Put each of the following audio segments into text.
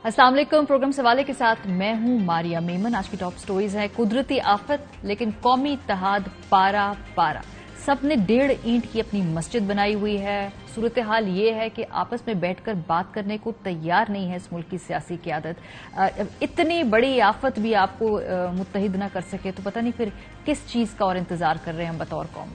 अस्सलाम वालेकुम। प्रोग्राम सवाले के साथ मैं हूं मारिया मेमन। आज की टॉप स्टोरीज है कुदरती आफत लेकिन कौमी इत्तेहाद पारा पारा। सबने 1.5 ईंट की अपनी मस्जिद बनाई हुई है। सूरत हाल ये है कि आपस में बैठकर बात करने को तैयार नहीं है इस मुल्क की सियासी क़यादत। इतनी बड़ी आफत भी आपको मुत्तहिद न कर सके तो पता नहीं फिर किस चीज का और इंतजार कर रहे हैं हम बतौर कौम।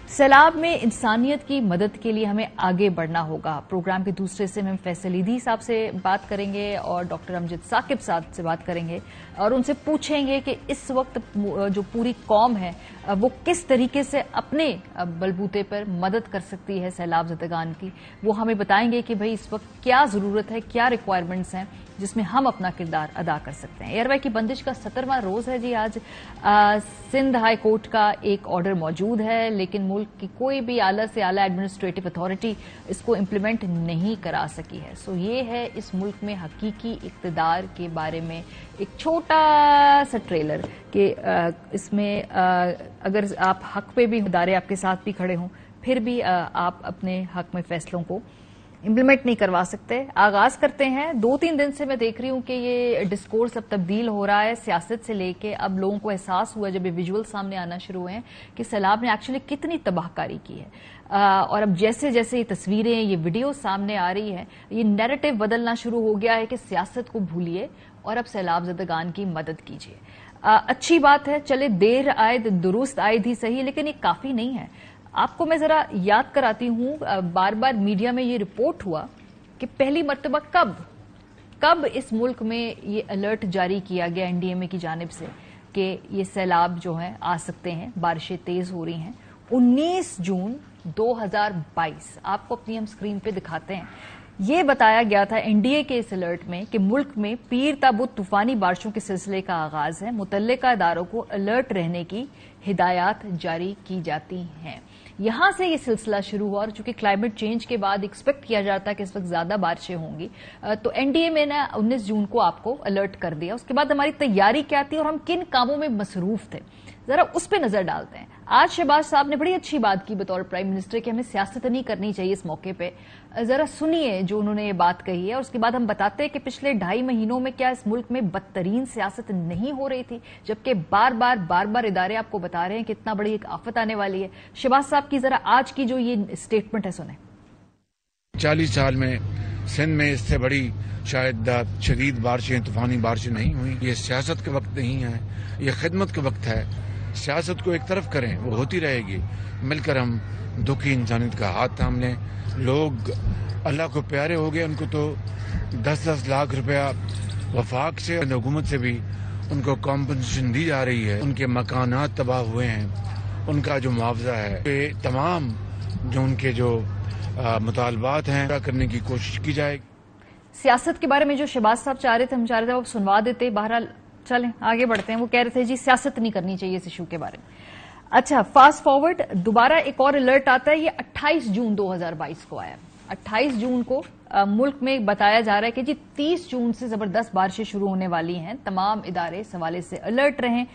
सैलाब में इंसानियत की मदद के लिए हमें आगे बढ़ना होगा। प्रोग्राम के दूसरे से हम फैसल ईदी साहब से बात करेंगे और डॉक्टर अमजद साकिब साहब से बात करेंगे और उनसे पूछेंगे कि इस वक्त जो पूरी कौम है वो किस तरीके से अपने बलबूते पर मदद कर सकती है सैलाब ज़दगान की। वो हमें बताएंगे कि भाई इस वक्त क्या जरूरत है, क्या रिक्वायरमेंट्स हैं जिसमें हम अपना किरदार अदा कर सकते हैं। एयरवे की बंदिश का 17वां रोज है जी आज। सिंध हाई कोर्ट का एक ऑर्डर मौजूद है लेकिन मुल्क की कोई भी आला से आला एडमिनिस्ट्रेटिव अथॉरिटी इसको इम्प्लीमेंट नहीं करा सकी है। सो ये है इस मुल्क में हकीकी इक़्तिदार के बारे में एक छोटा सा ट्रेलर कि इसमें अगर आप हक पे भी इदारे आपके साथ भी खड़े हों फिर भी आप अपने हक में फैसलों को इम्प्लीमेंट नहीं करवा सकते। आगाज करते हैं। 2-3 दिन से मैं देख रही हूं कि ये डिस्कोर्स अब तब्दील हो रहा है सियासत से लेके। अब लोगों को एहसास हुआ जब ये विजुअल सामने आना शुरू हुए हैं कि सैलाब ने एक्चुअली कितनी तबाहकारी की है। और अब जैसे जैसे ये तस्वीरें ये वीडियो सामने आ रही है ये नैरेटिव बदलना शुरू हो गया है कि सियासत को भूलिए और अब सैलाब ज़दगान की मदद कीजिए। अच्छी बात है, चले देर आयद दुरुस्त आयद ही सही, लेकिन ये काफी नहीं है। आपको मैं जरा याद कराती हूं, बार बार मीडिया में ये रिपोर्ट हुआ कि पहली मर्तबा कब इस मुल्क में ये अलर्ट जारी किया गया एनडीएमए की जानिब से कि ये सैलाब जो है आ सकते हैं, बारिशें तेज हो रही हैं। 19 जून 2022 आपको अपनी हम स्क्रीन पे दिखाते हैं। ये बताया गया था एनडीए के इस अलर्ट में कि मुल्क में पीर ताबूत तूफानी बारिशों के सिलसिले का आगाज है। मुतल्लिका इदारों को अलर्ट रहने की हिदायत जारी की जाती हैं। यहां से ये सिलसिला शुरू हुआ और चूंकि क्लाइमेट चेंज के बाद एक्सपेक्ट किया जाता है कि इस वक्त ज्यादा बारिशें होंगी तो एनडीएमए ने 19 जून को आपको अलर्ट कर दिया। उसके बाद हमारी तैयारी क्या थी और हम किन कामों में मसरूफ थे, जरा उस पर नजर डालते हैं। आज शहबाज साहब ने बड़ी अच्छी बात की बतौर प्राइम मिनिस्टर कि हमें सियासत नहीं करनी चाहिए इस मौके पे। जरा सुनिए जो उन्होंने ये बात कही है और उसके बाद हम बताते हैं कि पिछले 2.5 महीनों में क्या इस मुल्क में बदतरीन सियासत नहीं हो रही थी, जबकि बार बार इदारे आपको बता रहे हैं कि इतना बड़ी एक आफत आने वाली है। शहबाज साहब की जरा आज की जो ये स्टेटमेंट है सुने। 40 साल में सिंध में इससे बड़ी शायद शदीद बारिशें, तूफानी बारिशें नहीं हुई। ये सियासत का वक्त नहीं है, ये खिदमत का वक्त है। सियासत को एक तरफ करें, वो होती रहेगी। मिलकर हम दुखी इंसानियत का हाथ थाम लें। लोग अल्लाह को प्यारे हो गए, उनको तो 10-10 लाख रुपया वफाक से हुकूमत से भी उनको कॉम्पनसेशन दी जा रही है। उनके मकानात तबाह हुए हैं, उनका जो मुआवजा है तमाम जो उनके जो मुतालबात हैं पूरा करने की कोशिश की जाएगी। सियासत के बारे में जो शहबाज साहब चाह रहे थे, हम चाह रहे थे वो सुनवा देते। बहरहाल चलें आगे बढ़ते हैं। वो कह रहे थे जी सियासत नहीं करनी चाहिए इस इशू के बारे में। अच्छा, फास्ट फॉरवर्ड, दोबारा एक और अलर्ट आता है। ये 28 जून 2022 को आया। 28 जून को मुल्क में बताया जा रहा है कि जी 30 जून से जबरदस्त बारिशें शुरू होने वाली हैं। तमाम इदारे इस हवाले से अलर्ट रहें।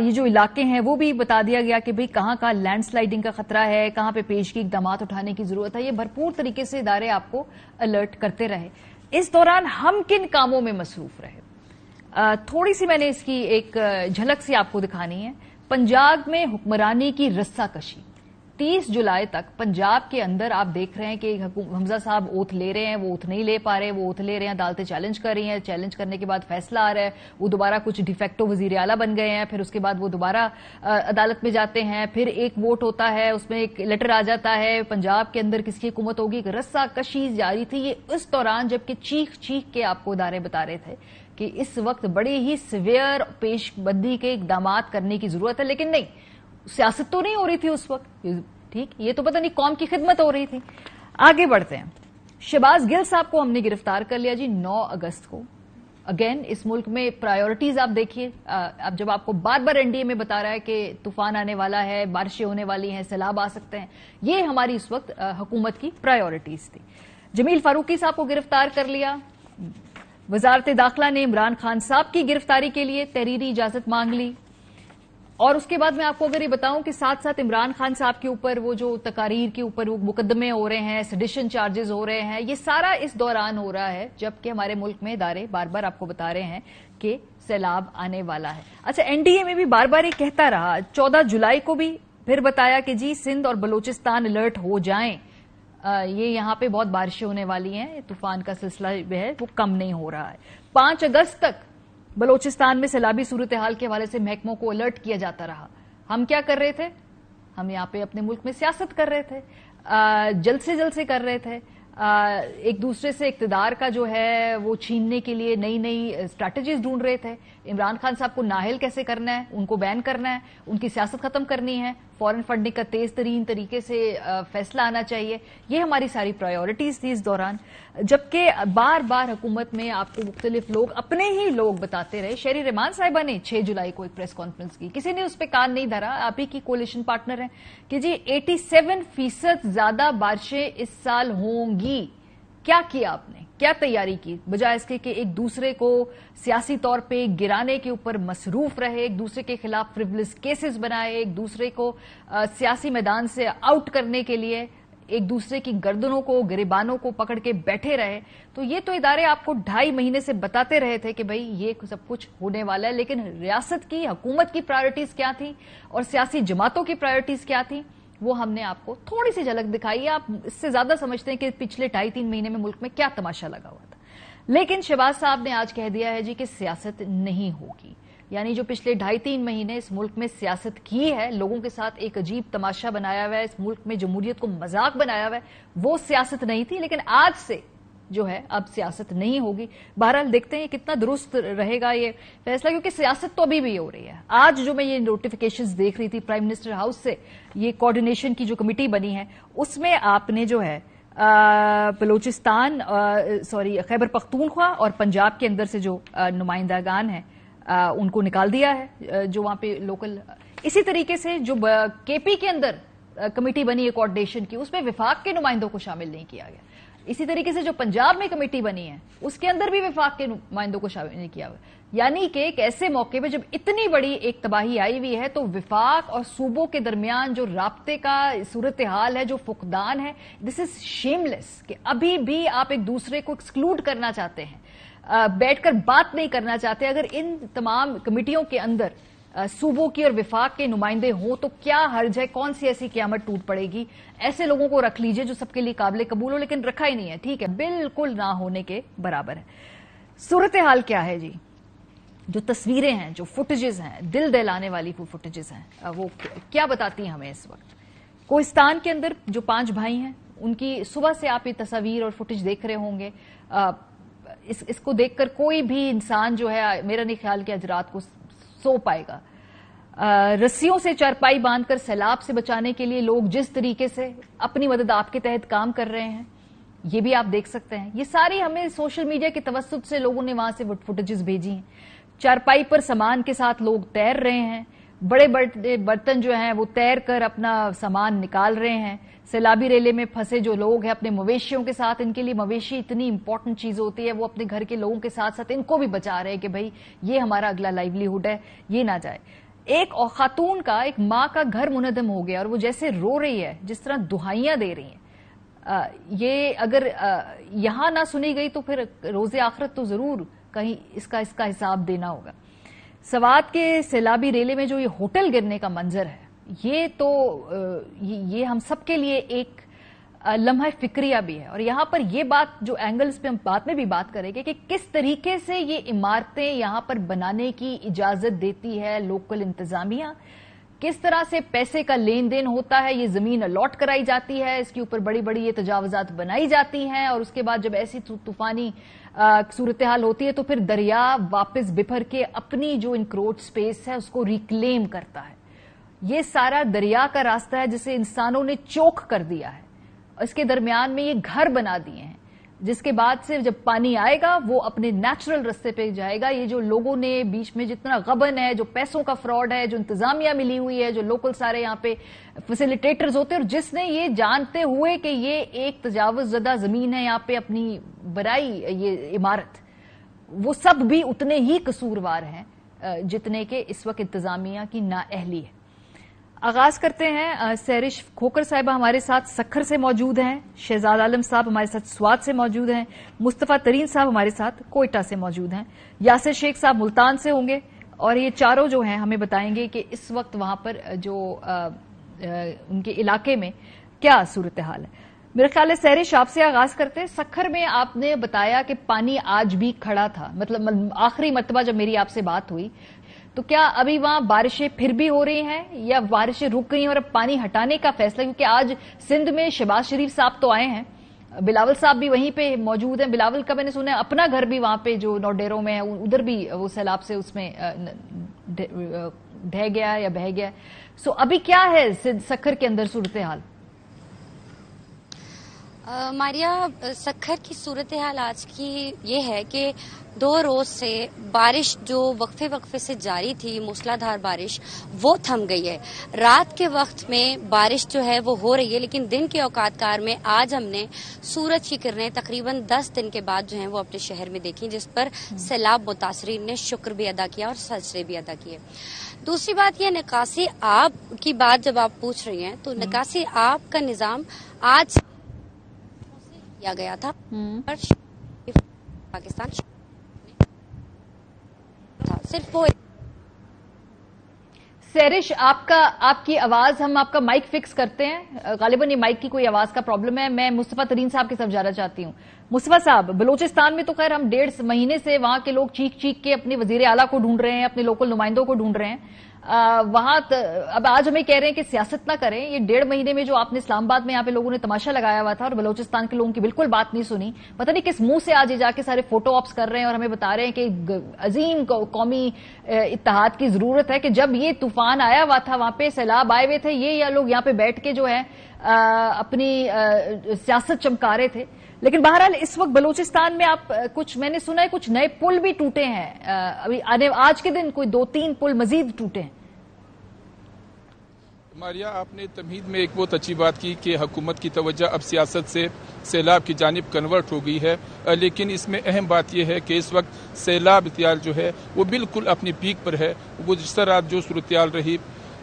ये जो इलाके हैं वो भी बता दिया गया कि भाई कहां कहां लैंडस्लाइडिंग का खतरा है, कहां पे पेशगी इकदाम उठाने की जरूरत है। ये भरपूर तरीके से इदारे आपको अलर्ट करते रहे। इस दौरान हम किन कामों में मसरूफ रहे, थोड़ी सी मैंने इसकी एक झलक सी आपको दिखानी है। पंजाब में हुक्मरानी की रस्साकशी 30 जुलाई तक पंजाब के अंदर आप देख रहे हैं कि हमजा साहब ओथ ले रहे हैं, वो ओथ नहीं ले पा रहे, वो ओथ ले रहे हैं, अदालतें चैलेंज कर रही हैं। चैलेंज करने के बाद फैसला आ रहा है, वो दोबारा कुछ डिफेक्टो वजीर आला बन गए हैं। फिर उसके बाद वो दोबारा अदालत में जाते हैं, फिर एक वोट होता है, उसमें एक लेटर आ जाता है पंजाब के अंदर किसकी हुकूमत होगी। रस्साकशी जारी थी ये उस दौरान जबकि चीख चीख के आपको इदारे बता रहे थे कि इस वक्त बड़ी ही सिवियर पेशबंदी के इकदाम करने की जरूरत है। लेकिन नहीं, सियासत तो नहीं हो रही थी उस वक्त, ठीक, ये तो पता नहीं कौम की खिदमत हो रही थी। आगे बढ़ते हैं। शहबाज गिल साहब को हमने गिरफ्तार कर लिया जी 9 अगस्त को। अगेन इस मुल्क में प्रायोरिटीज आप देखिए। अब जब आपको बार बार एनडीए में बता रहा है कि तूफान आने वाला है, बारिशें होने वाली हैं, सैलाब आ सकते हैं, ये हमारी इस वक्त हुकूमत की प्रायोरिटीज थी। जमील फारूकी साहब को गिरफ्तार कर लिया। वजारत दाखिला ने इमरान खान साहब की गिरफ्तारी के लिए तहरीरी इजाजत मांग ली। اور اس کے بعد میں آپ کو اگر یہ بتاؤں کہ ساتھ ساتھ عمران خان صاحب کے اوپر وہ جو تقاریر کے اوپر وہ مقدمے ہو رہے ہیں، سیڈیشن چارجز ہو رہے ہیں، یہ سارا اس دوران ہو رہا ہے جبکہ ہمارے ملک میں ادارے بار بار آپ کو بتا رہے ہیں کہ سیلاب آنے والا ہے۔ اچھا، این ڈی اے میں بھی بار بار یہ کہتا رہا، 14 جولائی کو بھی پھر بتایا کہ جی سندھ اور بلوچستان الرٹ ہو جائیں، یہ یہاں پہ بہت بارشیں ہونے والی ہیں، طوفان کا سلسلہ ہے وہ کم نہیں ہو رہا ہے۔ 5 اگست تک بلوچستان میں سیلابی صورتحال کے حوالے سے محکموں کو الرٹ کیا جاتا رہا۔ ہم کیا کر رہے تھے؟ ہم یہاں پہ اپنے ملک میں سیاست کر رہے تھے، جلد سے کر رہے تھے، ایک دوسرے سے اقتدار کا جو ہے وہ چھیننے کے لیے نئی نئی اسٹریٹجیز ڈھونڈ رہے تھے۔ عمران خان صاحب کو نااہل کیسے کرنا ہے، ان کو بین کرنا ہے، ان کی سیاست ختم کرنی ہے، فورن فنڈنگ کا تیز ترین طریقے سے فیصلہ آنا چاہیے، یہ ہماری ساری پرائیورٹیز تھی اس دوران۔ جبکہ بار بار حکومت میں آپ کو مختلف لوگ، اپنے ہی لوگ بتاتے رہے۔ شہری رحمان صاحبہ نے 6 جولائی کو ایک پریس کانفرنس کی، کسی نے اس پہ کان نہیں دھرا، آپ ہی کی کولیشن پارٹنر ہیں، کہ جی 87% زیادہ بارشیں اس سال ہوں گی۔ کیا کیا آپ نے؟ کیا تیاری کی؟ بجائے اس کے کہ ایک دوسرے کو سیاسی طور پہ گرانے کے اوپر مصروف رہے، ایک دوسرے کے خلاف فریولس کیسز بنائے، ایک دوسرے کو سیاسی میدان سے آؤٹ کرنے کے لیے ایک دوسرے کی گردنوں کو، گریبانوں کو پکڑ کے بیٹھے رہے۔ تو یہ تو ادارے آپ کو 2.5 مہینے سے بتاتے رہے تھے کہ بھئی یہ سب کچھ ہونے والا ہے، لیکن ریاست کی، حکومت کی پرائیورٹیز کیا تھی اور سیاسی جماعتوں کی پرائیورٹیز کیا تھی، وہ ہم نے آپ کو تھوڑی سی جھلک دکھائی ہے۔ آپ اس سے زیادہ سمجھتے ہیں کہ پچھلے 2.5-3 مہینے میں ملک میں کیا تماشا لگا ہوا تھا۔ لیکن شہباز صاحب نے آج کہہ دیا ہے جی کہ سیاست نہیں ہوگی، یعنی جو پچھلے 2.5-3 مہینے اس ملک میں سیاست کی ہے، لوگوں کے ساتھ ایک عجیب تماشا بنایا ہوا ہے، اس ملک میں جمہوریت کو مذاق بنایا ہوا ہے، وہ سیاست نہیں تھی، لیکن آج سے جو ہے اب سیاست نہیں ہوگی۔ بہرحال دیکھتے ہیں کتنا درست رہے گا یہ فیصلہ، کیونکہ سیاست تو ابھی بھی ہو رہی ہے۔ آج جو میں یہ نوٹیفیکیشنز دیکھ رہی تھی پرائم منسٹر ہاؤس سے، یہ کوارڈینیشن کی جو کمیٹی بنی ہے، اس میں آپ نے جو ہے بلوچستان خیبر پختونخوا اور پنجاب کے اندر سے جو نمائندگان ہیں ان کو نکال دیا ہے، جو وہاں پہ لوکل۔ اسی طریقے سے جو کے پی کے اندر کمیٹی بنی ہے کوارڈینیشن کی، اس میں وفاق کے نمائندوں کو شامل نہیں کیا گیا۔ اسی طریقے سے جو پنجاب میں کمیٹی بنی ہے اس کے اندر بھی وفاق کے نمائندوں کو شامل نہیں کیا ہوا، یعنی کہ ایک ایسے موقع پہ جب اتنی بڑی ایک تباہی آئی ہوئی ہے تو وفاق اور صوبوں کے درمیان جو رابطے کا صورتحال ہے، جو فقدان ہے، دس از شیم لیس، کہ ابھی بھی آپ ایک دوسرے کو ایکسکلوڈ کرنا چاہتے ہیں، بیٹھ کر بات نہیں کرنا چاہتے۔ اگر ان تمام کمیٹیوں کے اندر صوبوں کی اور وفاق کے نمائندے ہوں تو کیا حرج ہے، کون سی ایسی قیامت ٹوٹ پڑے گی؟ ایسے لوگوں کو رکھ لیجئے جو سب کے لیے قابل قبول ہو، لیکن رکھا ہی نہیں ہے، ٹھیک ہے، بالکل نہ ہونے کے برابر ہے۔ صورتحال کیا ہے جی؟ جو تصویریں ہیں، جو فوٹیجز ہیں، دل دہلانے والی فوٹیجز ہیں، وہ کیا بتاتی ہیں ہمیں اس وقت؟ کوہستان کے اندر جو 5 بھائی ہیں، ان کی صبح سے آپ یہ تصاویر اور فوٹیج دیکھ رہے ہوں گے، اس کو دیکھ کر کوئی بھی انسان جو ہے میرا نہیں خیال کہ آج رات کو سو پائے گا۔ رسیوں سے چارپائی باندھ کر سیلاب سے بچانے کے لیے لوگ جس طریقے سے اپنی مدد آپ کے تحت کام کر رہے ہیں، یہ بھی آپ دیکھ سکتے ہیں۔ یہ ساری ہمیں سوشل میڈیا کے توسط سے لوگوں نے وہاں سے فوٹیجز بھیجی ہیں۔ چارپائی پر سامان کے ساتھ لوگ تیر رہے ہیں، بڑے بڑے برتن جو ہیں وہ تیر کر اپنا سامان نکال رہے ہیں۔ سیلابی ریلے میں پھنسے جو لوگ ہیں اپنے مویشیوں کے ساتھ، ان کے لیے مویشی اتنی امپورٹنٹ چیز ہوتی ہے، وہ اپنے گھر کے لوگوں کے ساتھ ساتھ ان کو بھی بچا رہے ہیں کہ بھئی یہ ہمارا اگلا لائیولی ہوڈ ہے، یہ نہ جائے۔ ایک خاتون کا، ایک ماں کا گھر منہدم ہو گیا اور وہ جیسے رو رہی ہے، جس طرح دہائیاں دے رہی ہیں، یہ اگر یہاں نہ سنی گئی تو پھر روز آخرت تو ضرور کہیں اس کا حساب دینا ہوگا۔ سوات کے سیلابی ریلے میں جو یہ ہوٹل گرنے کا منظر ہے، یہ ہم سب کے لیے ایک لمحہ فکریہ بھی ہے، اور یہاں پر یہ بات جو اینگلز پہ ہم بعد میں بھی بات کریں گے کہ کس طریقے سے یہ عمارتیں یہاں پر بنانے کی اجازت دیتی ہے لوکل انتظامیہ، کس طرح سے پیسے کا لین دین ہوتا ہے، یہ زمین الاٹ کرائی جاتی ہے، اس کے اوپر بڑی بڑی یہ تجاوزات بنائی جاتی ہیں، اور اس کے بعد جب ایسی طوفانی صورتحال ہوتی ہے تو پھر دریا واپس بپھر کے اپنی جو انکروچ سپیس ہے اس کو ریکلیم کرتا ہے۔ یہ سارا دریا کا راستہ ہے جسے انسانوں نے چوک کر دیا ہے، اس کے درمیان میں یہ گھر بنا دیے ہیں، جس کے بعد سے جب پانی آئے گا وہ اپنے نیچرل رستے پہ جائے گا۔ یہ جو لوگوں نے بیچ میں جتنا غبن ہے، جو پیسوں کا فراڈ ہے، جو انتظامیہ ملی ہوئی ہے، جو لوکل سارے یہاں پہ فیسیلیٹیٹرز ہوتے ہیں، اور جس نے یہ جانتے ہوئے کہ یہ ایک تجاوز زدہ زمین ہے یہاں پہ اپنی بنائی یہ عمارت، وہ سب بھی اتنے ہی قصوروار ہیں جتنے کے اس وقت انتظامیہ کی نااہلی ہے۔ آغاز کرتے ہیں، سہرش کھوکر صاحبہ ہمارے ساتھ سکھر سے موجود ہیں، شہزاد عالم صاحب ہمارے ساتھ سوات سے موجود ہیں، مصطفیٰ ترین صاحب ہمارے ساتھ کوئٹہ سے موجود ہیں، یاسر شیخ صاحب ملتان سے ہوں گے، اور یہ چاروں جو ہیں ہمیں بتائیں گے کہ اس وقت وہاں پر جو ان کے علاقے میں کیا صورتحال ہے۔ میرا خیال ہے سہرش آپ سے آغاز کرتے ہیں۔ سکھر میں آپ نے بتایا کہ پانی آج بھی کھڑا تھا، مطلب آخری مرتبہ جب میری آپ سے بات ہوئی تو کیا ابھی وہاں بارشیں پھر بھی ہو رہی ہیں یا بارشیں رک گئی ہیں اور اب پانی ہٹانے کا فیصلہ؟ کیونکہ آج سندھ میں شہباز شریف صاحب تو آئے ہیں، بلاول صاحب بھی وہیں پہ موجود ہیں، بلاول کا میں نے سنا اپنا گھر بھی وہاں پہ جو نوڈیروں میں ہے ادھر بھی وہ سیلاب سے اس میں ڈھہ گیا یا بہہ گیا، سو ابھی کیا ہے سکھر کے اندر صورتحال؟ ماریا، سکھر کی صورتحال آج کی یہ ہے کہ 2 روز سے بارش جو وقفے سے جاری تھی، موسلادھار بارش، وہ تھم گئی ہے۔ رات کے وقت میں بارش جو ہے وہ ہو رہی ہے، لیکن دن کے اوقات کار میں آج ہم نے سورج کی کرنیں تقریباً 10 دن کے بعد جو ہیں وہ اپنے شہر میں دیکھی، جس پر سیلاب متاثرین نے شکر بھی ادا کیا اور سجدے بھی ادا کیے۔ دوسری بات یہ نکاسی آب کی بات جب آپ پوچھ رہی ہیں تو نکاسی آب کا نظام آج کیا گیا تھا، پاکستان صرف وہ سہرش آپ کی آواز، ہم آپ کا مائک فکس کرتے ہیں، غالباً یہ مائک کی کوئی آواز کا پرابلم ہے۔ میں مصطفیٰ ترین صاحب کی طرف جانا چاہتی ہوں۔ مصطفیٰ صاحب، بلوچستان میں تو خیر ہم 1.5 مہینے سے وہاں کے لوگ چیخ کے اپنے وزیر اعلیٰ کو ڈھونڈ رہے ہیں، اپنے لوکل نمائندوں کو ڈھونڈ رہے ہیں، وہاں اب آج ہمیں کہہ رہے ہیں کہ سیاست نہ کریں۔ یہ 1.5 مہینے میں جو آپ نے اسلام آباد میں یہاں پہ لوگوں نے تماشا لگایا ہوا تھا اور بلوچستان کے لوگوں کی بالکل بات نہیں سنی، پتہ نہیں کس منہ سے آج جا کے سارے فوٹو آپس کر رہے ہیں اور ہمیں بتا رہے ہیں کہ عظیم قومی اتحاد کی ضرورت ہے، کہ جب یہ طوفان آیا ہوا تھا وہاں پہ سیلاب آئے ہوئے تھے، یہ لوگ یہاں پہ بیٹھ کے جو ہے اپنی سیاست چمکا رہے تھے۔ لیکن بہرحال اس وقت بلوچستان میں آپ میں نے سنا ہے کچھ نئے پل بھی ٹوٹے ہیں، ابھی آج کے دن کوئی 2-3 پل مزید ٹوٹے ہیں۔ ماریا، آپ نے تمہید میں ایک بہت اچھی بات کی کہ حکومت کی توجہ اب سیاست سے سیلاب کی جانب کنورٹ ہو گئی ہے، لیکن اس میں اہم بات یہ ہے کہ اس وقت سیلاب احتیاط جو ہے وہ بالکل اپنی پیک پر ہے۔ گزشتہ رات جو صورتحال رہی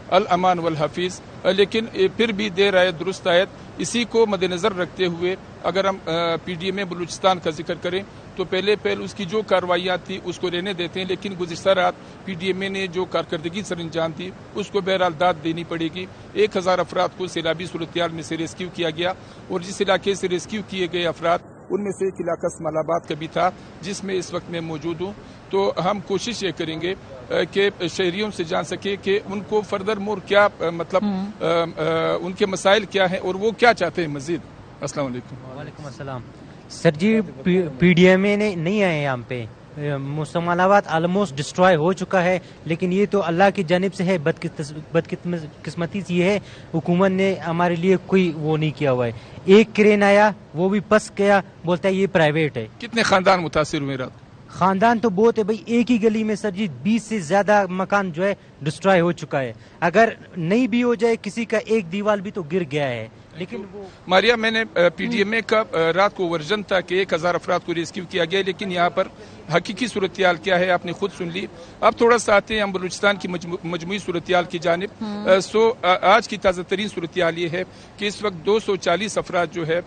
الامان والحفیظ، لیکن پھر بھی دیر آئے درست آیت، اسی کو مد نظر رکھتے ہوئے اگر ہم پی ڈی ایم بلوچستان کا ذکر کریں تو پہلے اس کی جو کارروائیاں تھی اس کو رہنے دیتے ہیں، لیکن گزشتہ رات پی ڈی ایم اے نے جو کارکردگی سر انجام تھی اس کو بہرحال داد دینی پڑے گی۔ 1000 افراد کو سیلابی صورتحال میں سے ریسکیو کیا گیا، اور جس علاقے سے ریسکیو کیے گئے افراد ان میں سے ایک علاقہ اسماعیل آباد کا بھی تھا جس میں اس وقت میں موجود ہوں۔ تو ہم کوشش یہ کریں گے کہ شہریوں سے جان سکے کہ ان کو فردر مور کیا مطلب ان کے مسائل کیا ہیں اور وہ کیا چاہتے ہیں مزید۔ السلام علیکم۔ وعلیکم السلام۔ سر جی، پی ڈی ایم اے نے نہیں آئے یہاں پہ، اسماعیل آباد آلموسٹ ڈسٹروائے ہو چکا ہے، لیکن یہ تو اللہ کی جانب سے ہے، بدقسمتی یہ ہے حکومت نے ہمارے لیے کوئی وہ نہیں کیا ہوا ہے۔ ایک کرین آیا وہ بھی پس گیا، بولتا ہے یہ پرائیویٹ ہے۔ کتنے خاندان متاثر ہوئے رات؟ خاندان تو بہت ہے بھائی، ایک ہی گلی میں سر جی 20 سے زیادہ مکان جو ہے ڈسٹروائے ہو چکا ہے، اگر نہیں بھی ہو جائے کسی کا ایک دیوار بھی تو گر گیا ہے۔ لیکن ماریا، میں نے پی ڈی ایم اے کا رات کو ورژن تھا کہ 1000 افراد کو ریسکیو کیا گیا، لیکن یہاں پر حقیقی صورتحال کیا ہے آپ نے خود سن لی۔ اب تھوڑا سا آتے ہیں ہم بلوچستان کی مجموعی صورتحال کی جانب۔ آج کی تازہ ترین صورتحال یہ ہے کہ اس وقت 240 افراد جو ہے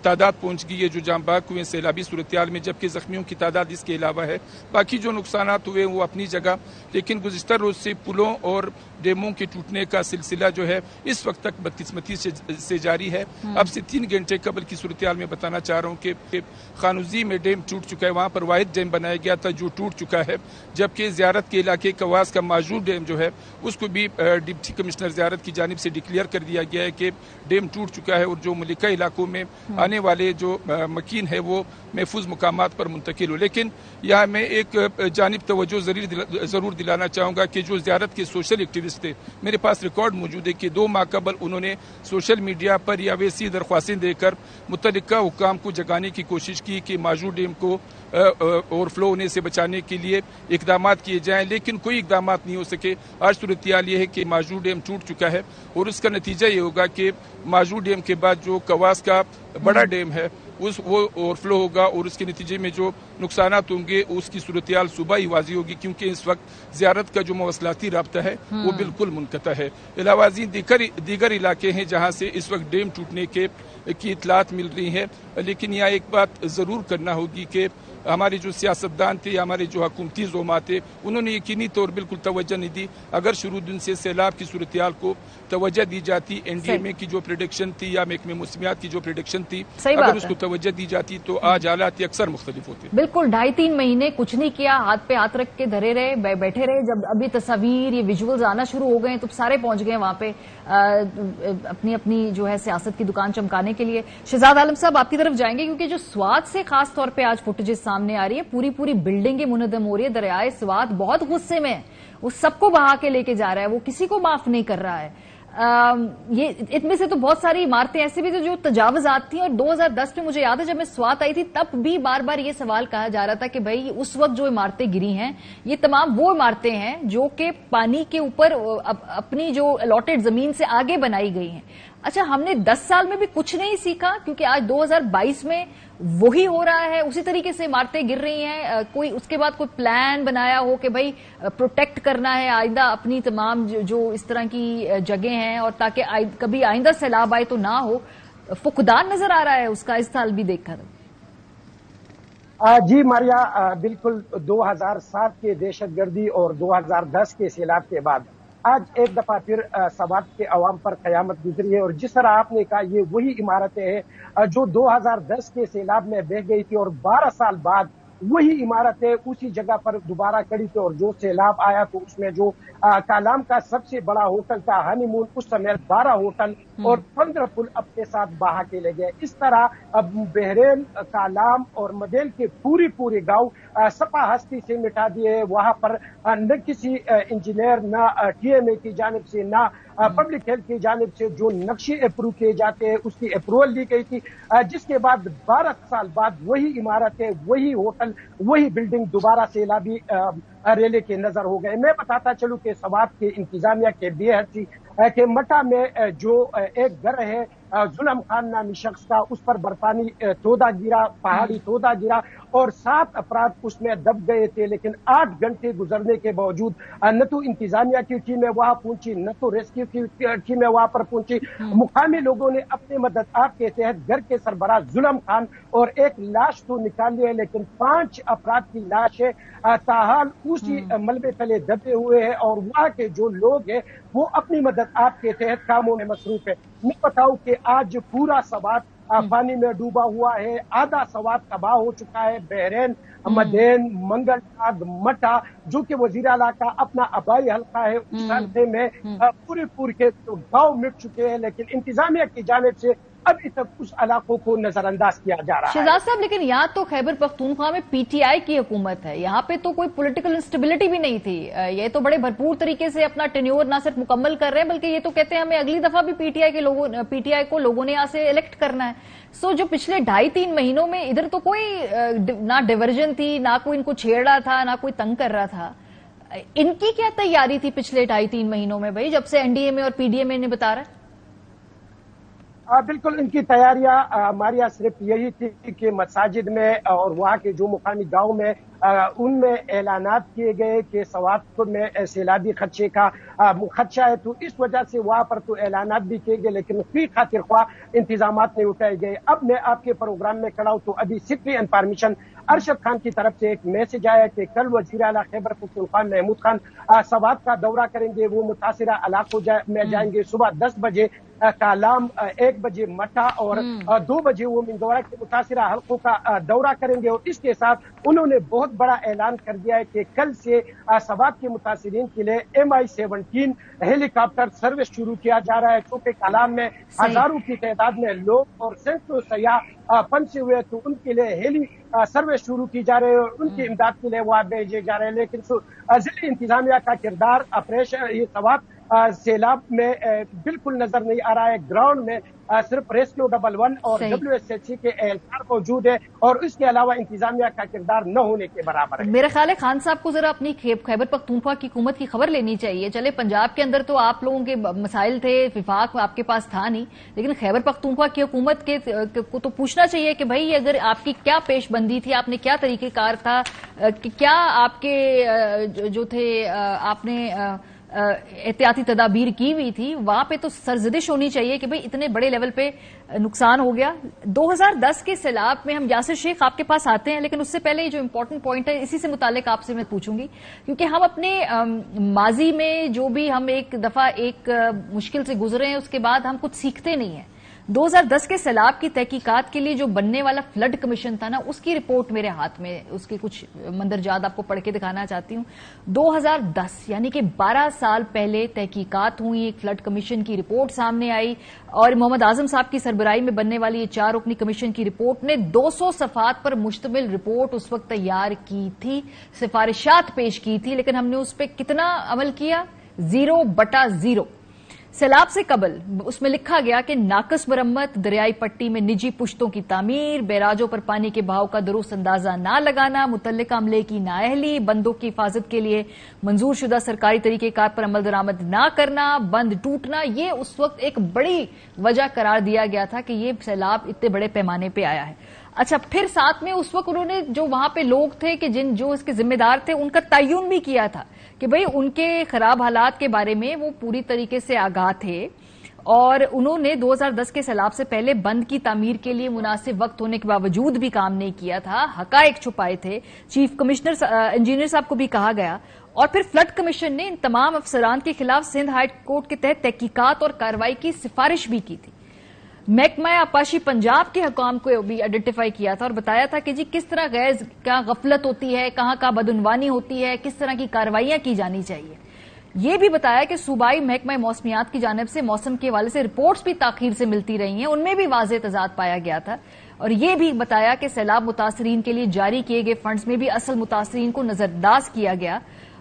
تعداد پہنچ گئی ہے جو جام بحق ہوئے سیلابی صورتحال میں، جبکہ زخمیوں کی تعداد اس کے علاوہ ہے۔ باقی جو نقصانات ہوئے وہ اپنی جگہ، لیکن گزشتہ روز سے پلوں اور ڈیموں کے ٹوٹنے کا سلسلہ جو ہے اس وقت تک بدقسمتی سے جاری ہے۔ اب سے 3 گھنٹے قبل کی صورتحال میں بتانا چاہ رہا ہوں کہ خانوزی میں ڈیم ٹوٹ چکا ہے، وہاں پر واحد ڈیم بنایا گیا تھا جو ٹوٹ چکا ہے، جبکہ زیارت کے علاقے کواس کا معذور ڈیم جو ہے اس کو بھی ڈپٹی کمشنر زیارت کی جانب سے ڈکلیئر کر دیا گیا ہے کہ ڈیم ٹوٹ چکا ہے، اور جو ملکہ علاقوں میں آنے والے جو مکین ہے وہ محفوظ مقامات پر منتقل ہو۔ لیکن یہاں میں ایک جانب توجہ ضرور دلانا چاہوں گا کہ جو زیارت کے سوشل ایکٹیوسٹ تھے، میرے پاس ریکارڈ موجود ہے کہ 2 ماہ قبل انہوں نے سوشل میڈیا پر یا ویسی درخواستیں دے کر متعلقہ حکام کو جگانے کی کوشش کی کہ معذور ڈیم کو اوور فلو ہونے سے بچانے کے لیے اقدامات کیے جائیں، لیکن کوئی اقدامات نہیں ہو سکے۔ آج صورتحال یہ ہے کہ معذور ڈیم ٹوٹ چکا ہے، اور اس کا نتیجہ یہ ہوگا کہ معذور ڈیم کے بعد جو کواس کا بڑا ڈیم ہے वो ओवरफ्लो होगा और उसके नतीजे में जो नुकसानात होंगे उसकी सूरत-ए-हाल सुबह ही वाज़ी होगी, क्योंकि इस वक्त ज़ियारत का जो मवासलाती राब्ता है वो बिल्कुल मुनक़ता है। इलावाज़ी दीगर इलाके हैं जहाँ से इस वक्त डैम टूटने की इतलात मिल रही है, लेकिन यहाँ एक बात ज़रूर करना होगी कि हमारे जो सियासतदान थे या हमारे जो हुकूमती ज़ोमा थे उन्होंने यकीनी तौर बिल्कुल तवज्जो नहीं दी। अगर शुरू दिन से सैलाब की सूरत-ए-हाल को तवज्जो दी जाती, एनडीएमए की जो प्रेडिक्शन थी या महकमे मौसमियात की जो प्रेडिक्शन थी, अगर उसको तवज्जो दी जाती तो आज हालात अक्सर मुख्तलिफ होते। बिल्कुल 2.5-3 महीने कुछ नहीं किया, हाथ पे हाथ रख के धरे रहे, बैठे रहे। जब अभी तस्वीर ये विजुअल्स आना शुरू हो गए तो सारे पहुंच गए वहां पे अपनी अपनी जो है सियासत की दुकान चमकाने के लिए। शहजाद आलम साहब आपकी तरफ जाएंगे, क्योंकि जो स्वात से खास तौर पे आज फुटेजेस सामने आ रही है, पूरी बिल्डिंगें मुनद्दम हो रही है, दरियाए स्वात बहुत गुस्से में है, वो सबको बहा के लेके जा रहा है, वो किसी को माफ नहीं कर रहा है। ये इनमें से तो बहुत सारी इमारतें ऐसी भी थी जो तजावजात थी, और 2010 में मुझे याद है जब मैं स्वात आई थी तब भी बार बार ये सवाल कहा जा रहा था कि भाई उस वक्त जो इमारतें गिरी हैं ये तमाम वो इमारतें हैं जो कि पानी के ऊपर अपनी जो अलॉटेड जमीन से आगे बनाई गई हैं। अच्छा, हमने 10 साल में भी कुछ नहीं सीखा, क्योंकि आज 2022 में वही हो रहा है, उसी तरीके से इमारतें गिर रही हैं। कोई उसके बाद कोई प्लान बनाया हो कि भाई प्रोटेक्ट करना है आइंदा अपनी तमाम जो इस तरह की जगह हैं, और ताकि कभी आइंदा सैलाब आए तो ना हो। फुकदान नजर आ रहा है उसका इस साल भी देखकर। जी मारिया, बिल्कुल 2007 के दहशतगर्दी और 2010 के सैलाब के बाद आज एक दफा फिर सवात के अवाम पर कयामत गुजरी है। और जिस तरह आपने कहा, ये वही इमारतें हैं जो 2010 के सैलाब में बह गई थी, और 12 साल बाद वही इमारतें उसी जगह पर दोबारा खड़ी थी। और जो सैलाब आया तो उसमें जो कालाम का सबसे बड़ा होटल था हनीमून, उस समय 12 होटल और 15 पुल अपने साथ बहा के ले गए। इस तरह अब बहरेन, कालाम और मदेन के पूरे गांव सपा हस्ती से मिटा दिए। वहां पर न किसी इंजीनियर, न टीएमए की जानिब से, न पब्लिक हेल्थ की जानिब से जो नक्शे अप्रूव किए जाते हैं उसकी अप्रूवल दी गई थी, जिसके बाद 12 साल बाद वही इमारतें, वही होटल, वही बिल्डिंग दोबारा सैलाबी रेले के नजर हो गए। मैं बताता चलूं कि सवात के इंतजामिया के बेहद कि मटा में जो एक घर है जुलम खान नामी शख्स का, उस पर बर्फानी तोदा गिरा, पहाड़ी तोदा गिरा और 7 अफराद उसमें दब गए थे। लेकिन 8 घंटे गुजरने के बावजूद न तो इंतजामिया की टीमें वहां पहुंची, न तो रेस्क्यू की टीमें वहां पर पहुंची। मुकामी लोगों ने अपने मदद आप के तहत घर के सरबराह जुलम खान और एक लाश तो निकाल ली है, लेकिन 5 अफराद की लाशें ताहाल उसी मलबे तले दबे हुए हैं। और वहां के जो लोग हैं वो अपनी मदद आपके तहत कामों में मसरूफ है। मैं बताऊं कि आज पूरा सवात पानी में डूबा हुआ है, आधा सवात तबाह हो चुका है। बहरेन, मदेन, मंगलनाग, मटा जो कि वजीर आला का अपना आबाई हल्का है, उस हल्के में पूरे के गांव मिट चुके हैं। लेकिन इंतजामिया की जानिब से अभी तक उस इलाकों को नजरअंदाज किया जा रहा है। शहजाद साहब, लेकिन यहाँ तो खैबर पख्तूनख्वा में पीटीआई की हुकूमत है, यहाँ पे तो कोई पॉलिटिकल इंस्टेबिलिटी भी नहीं थी। ये तो बड़े भरपूर तरीके से अपना टेन्योर ना सिर्फ मुकम्मल कर रहे हैं, बल्कि ये तो कहते हैं हमें अगली दफा भी पीटीआई को लोगों ने यहाँ से इलेक्ट करना है। सो जो पिछले 2.5-3 महीनों में इधर तो कोई ना डिवर्जन थी, ना कोई इनको छेड़ रहा था, ना कोई तंग कर रहा था। इनकी क्या तैयारी थी पिछले 2.5-3 महीनों में भाई, जब से एनडीएमए और पीडीएमए ने बता रहा है? बिल्कुल, इनकी तैयारियां मारिया सिर्फ यही थी कि मसाजिद में और वहाँ के जो मुकामी गांव में उनमें ऐलानात किए गए कि सवात में सैलाबी खदशे का खदशा है, तो इस वजह से वहाँ पर तो ऐलानात भी किए गए, लेकिन फी खातिर ख्वाह इंतजामात नहीं उठाए गए। अब मैं आपके प्रोग्राम में खड़ा हूँ तो अभी सेक्रेटरी इन्फॉर्मेशन अरशद खान की तरफ से एक मैसेज आया कि कल वजीर आला खैबर पख्तूनख्वा महमूद खान सवात का दौरा करेंगे। वो मुतासिरा इलाकों में जाएंगे। सुबह 10 बजे कालाम, 1 बजे मटा और 2 बजे वो मिंदौरा के मुतासिरा हल्कों का दौरा करेंगे। और इसके साथ उन्होंने बहुत बड़ा ऐलान कर दिया है कि कल से सवात के मुतासिरीन के लिए MI-17 हेलीकॉप्टर सर्विस शुरू किया जा रहा है, क्योंकि कालाम में हजारों की तादाद में लोग और सैकड़ों सयाह फंसे हुए, तो उनके लिए हेली सर्विस शुरू की जा रही है और उनकी इमदाद के लिए वहां भेजे जा रहे हैं। लेकिन जिले इंतजामिया का किरदार ऑपरेशन ये सवात सैलाब में बिल्कुल नजर नहीं आ रहा है। ग्राउंड में सिर्फ रेस्क्यू 111 और WSHC के एहलकार मौजूद है और इसके अलावा इंतजामिया का किरदार न होने के बराबर है। मेरा ख्याल है खान साहब को जरा अपनी खैबर पख्तूनख्वा की हुकूमत की खबर लेनी चाहिए। चले पंजाब के अंदर तो आप लोगों के मसाइल थे, विफाक आपके पास था नहीं, लेकिन खैबर पख्तूनख्वा की हुकूमत को तो पूछना चाहिए कि भाई अगर आपकी क्या पेशबंदी थी, आपने क्या तरीकेकार था, कि क्या आपके जो थे आपने एहतियाती तदाबीर की हुई थी, वहां पे तो सरजदिश होनी चाहिए कि भाई इतने बड़े लेवल पे नुकसान हो गया। 2010 के सैलाब में हम यासिर शेख आपके पास आते हैं, लेकिन उससे पहले जो इम्पोर्टेंट पॉइंट है इसी से मुतालिक आपसे मैं पूछूंगी, क्योंकि हम अपने माजी में जो भी हम एक दफा एक मुश्किल से गुजरे हैं उसके बाद हम कुछ सीखते नहीं है। 2010 के सैलाब की तहकीकात के लिए जो बनने वाला फ्लड कमीशन था ना, उसकी रिपोर्ट मेरे हाथ में, उसकी कुछ मंदरजात आपको पढ़ के दिखाना चाहती हूं। 2010 यानी कि 12 साल पहले तहकीकात हुई, एक फ्लड कमीशन की रिपोर्ट सामने आई और मोहम्मद आजम साहब की सरबराही में बनने वाली ये 4 रुकनी कमीशन की रिपोर्ट ने 200 सफात पर मुश्तमिल रिपोर्ट उस वक्त तैयार की थी, सिफारिशात पेश की थी, लेकिन हमने उस पर कितना अमल किया? 0/0। सैलाब से कबल उसमें लिखा गया कि नाकस मरम्मत, दरियाई पट्टी में निजी पुश्तों की तामीर, बैराजों पर पानी के बहाव का दुरुस्त अंदाजा ना लगाना, मुतल्लिका अमले की नाअहली, बंदों की हिफाजत के लिए मंजूर शुदा सरकारी तरीकेकार पर अमल दरामद ना करना, बंद टूटना, ये उस वक्त एक बड़ी वजह करार दिया गया था कि ये सैलाब इतने बड़े पैमाने पर आया है। अच्छा, फिर साथ में उस वक्त उन्होंने जो वहां पे लोग थे कि जो इसके जिम्मेदार थे उनका तयन भी किया था कि भाई उनके खराब हालात के बारे में वो पूरी तरीके से आगाह थे और उन्होंने 2010 के सैलाब से पहले बंद की तामीर के लिए मुनासिब वक्त होने के बावजूद भी काम नहीं किया था, हकायक छुपाए थे। चीफ कमिश्नर इंजीनियर साहब को भी कहा गया और फिर फ्लड कमीशन ने इन तमाम अफसरान के खिलाफ सिंध हाई कोर्ट के तहत तहकीकात और कार्रवाई की सिफारिश भी की थी। महकमा आपाशी पंजाब के हुकाम को भी आइडेंटिफाई किया था और बताया था कि जी किस तरह गैर क्या गफलत होती है, कहां कहां बदउनवानी होती है, किस तरह की कार्रवाइयां की जानी चाहिए। ये भी बताया कि सूबाई महकमा मौसमियात की जानिब से मौसम के हवाले से रिपोर्ट्स भी ताखीर से मिलती रही हैं, उनमें भी वाज़ेह तजाद पाया गया था। और ये भी बताया कि सैलाब मुतासरीन के लिए जारी किए गए फंड्स में भी असल मुतासरीन को नजरअंदाज किया गया।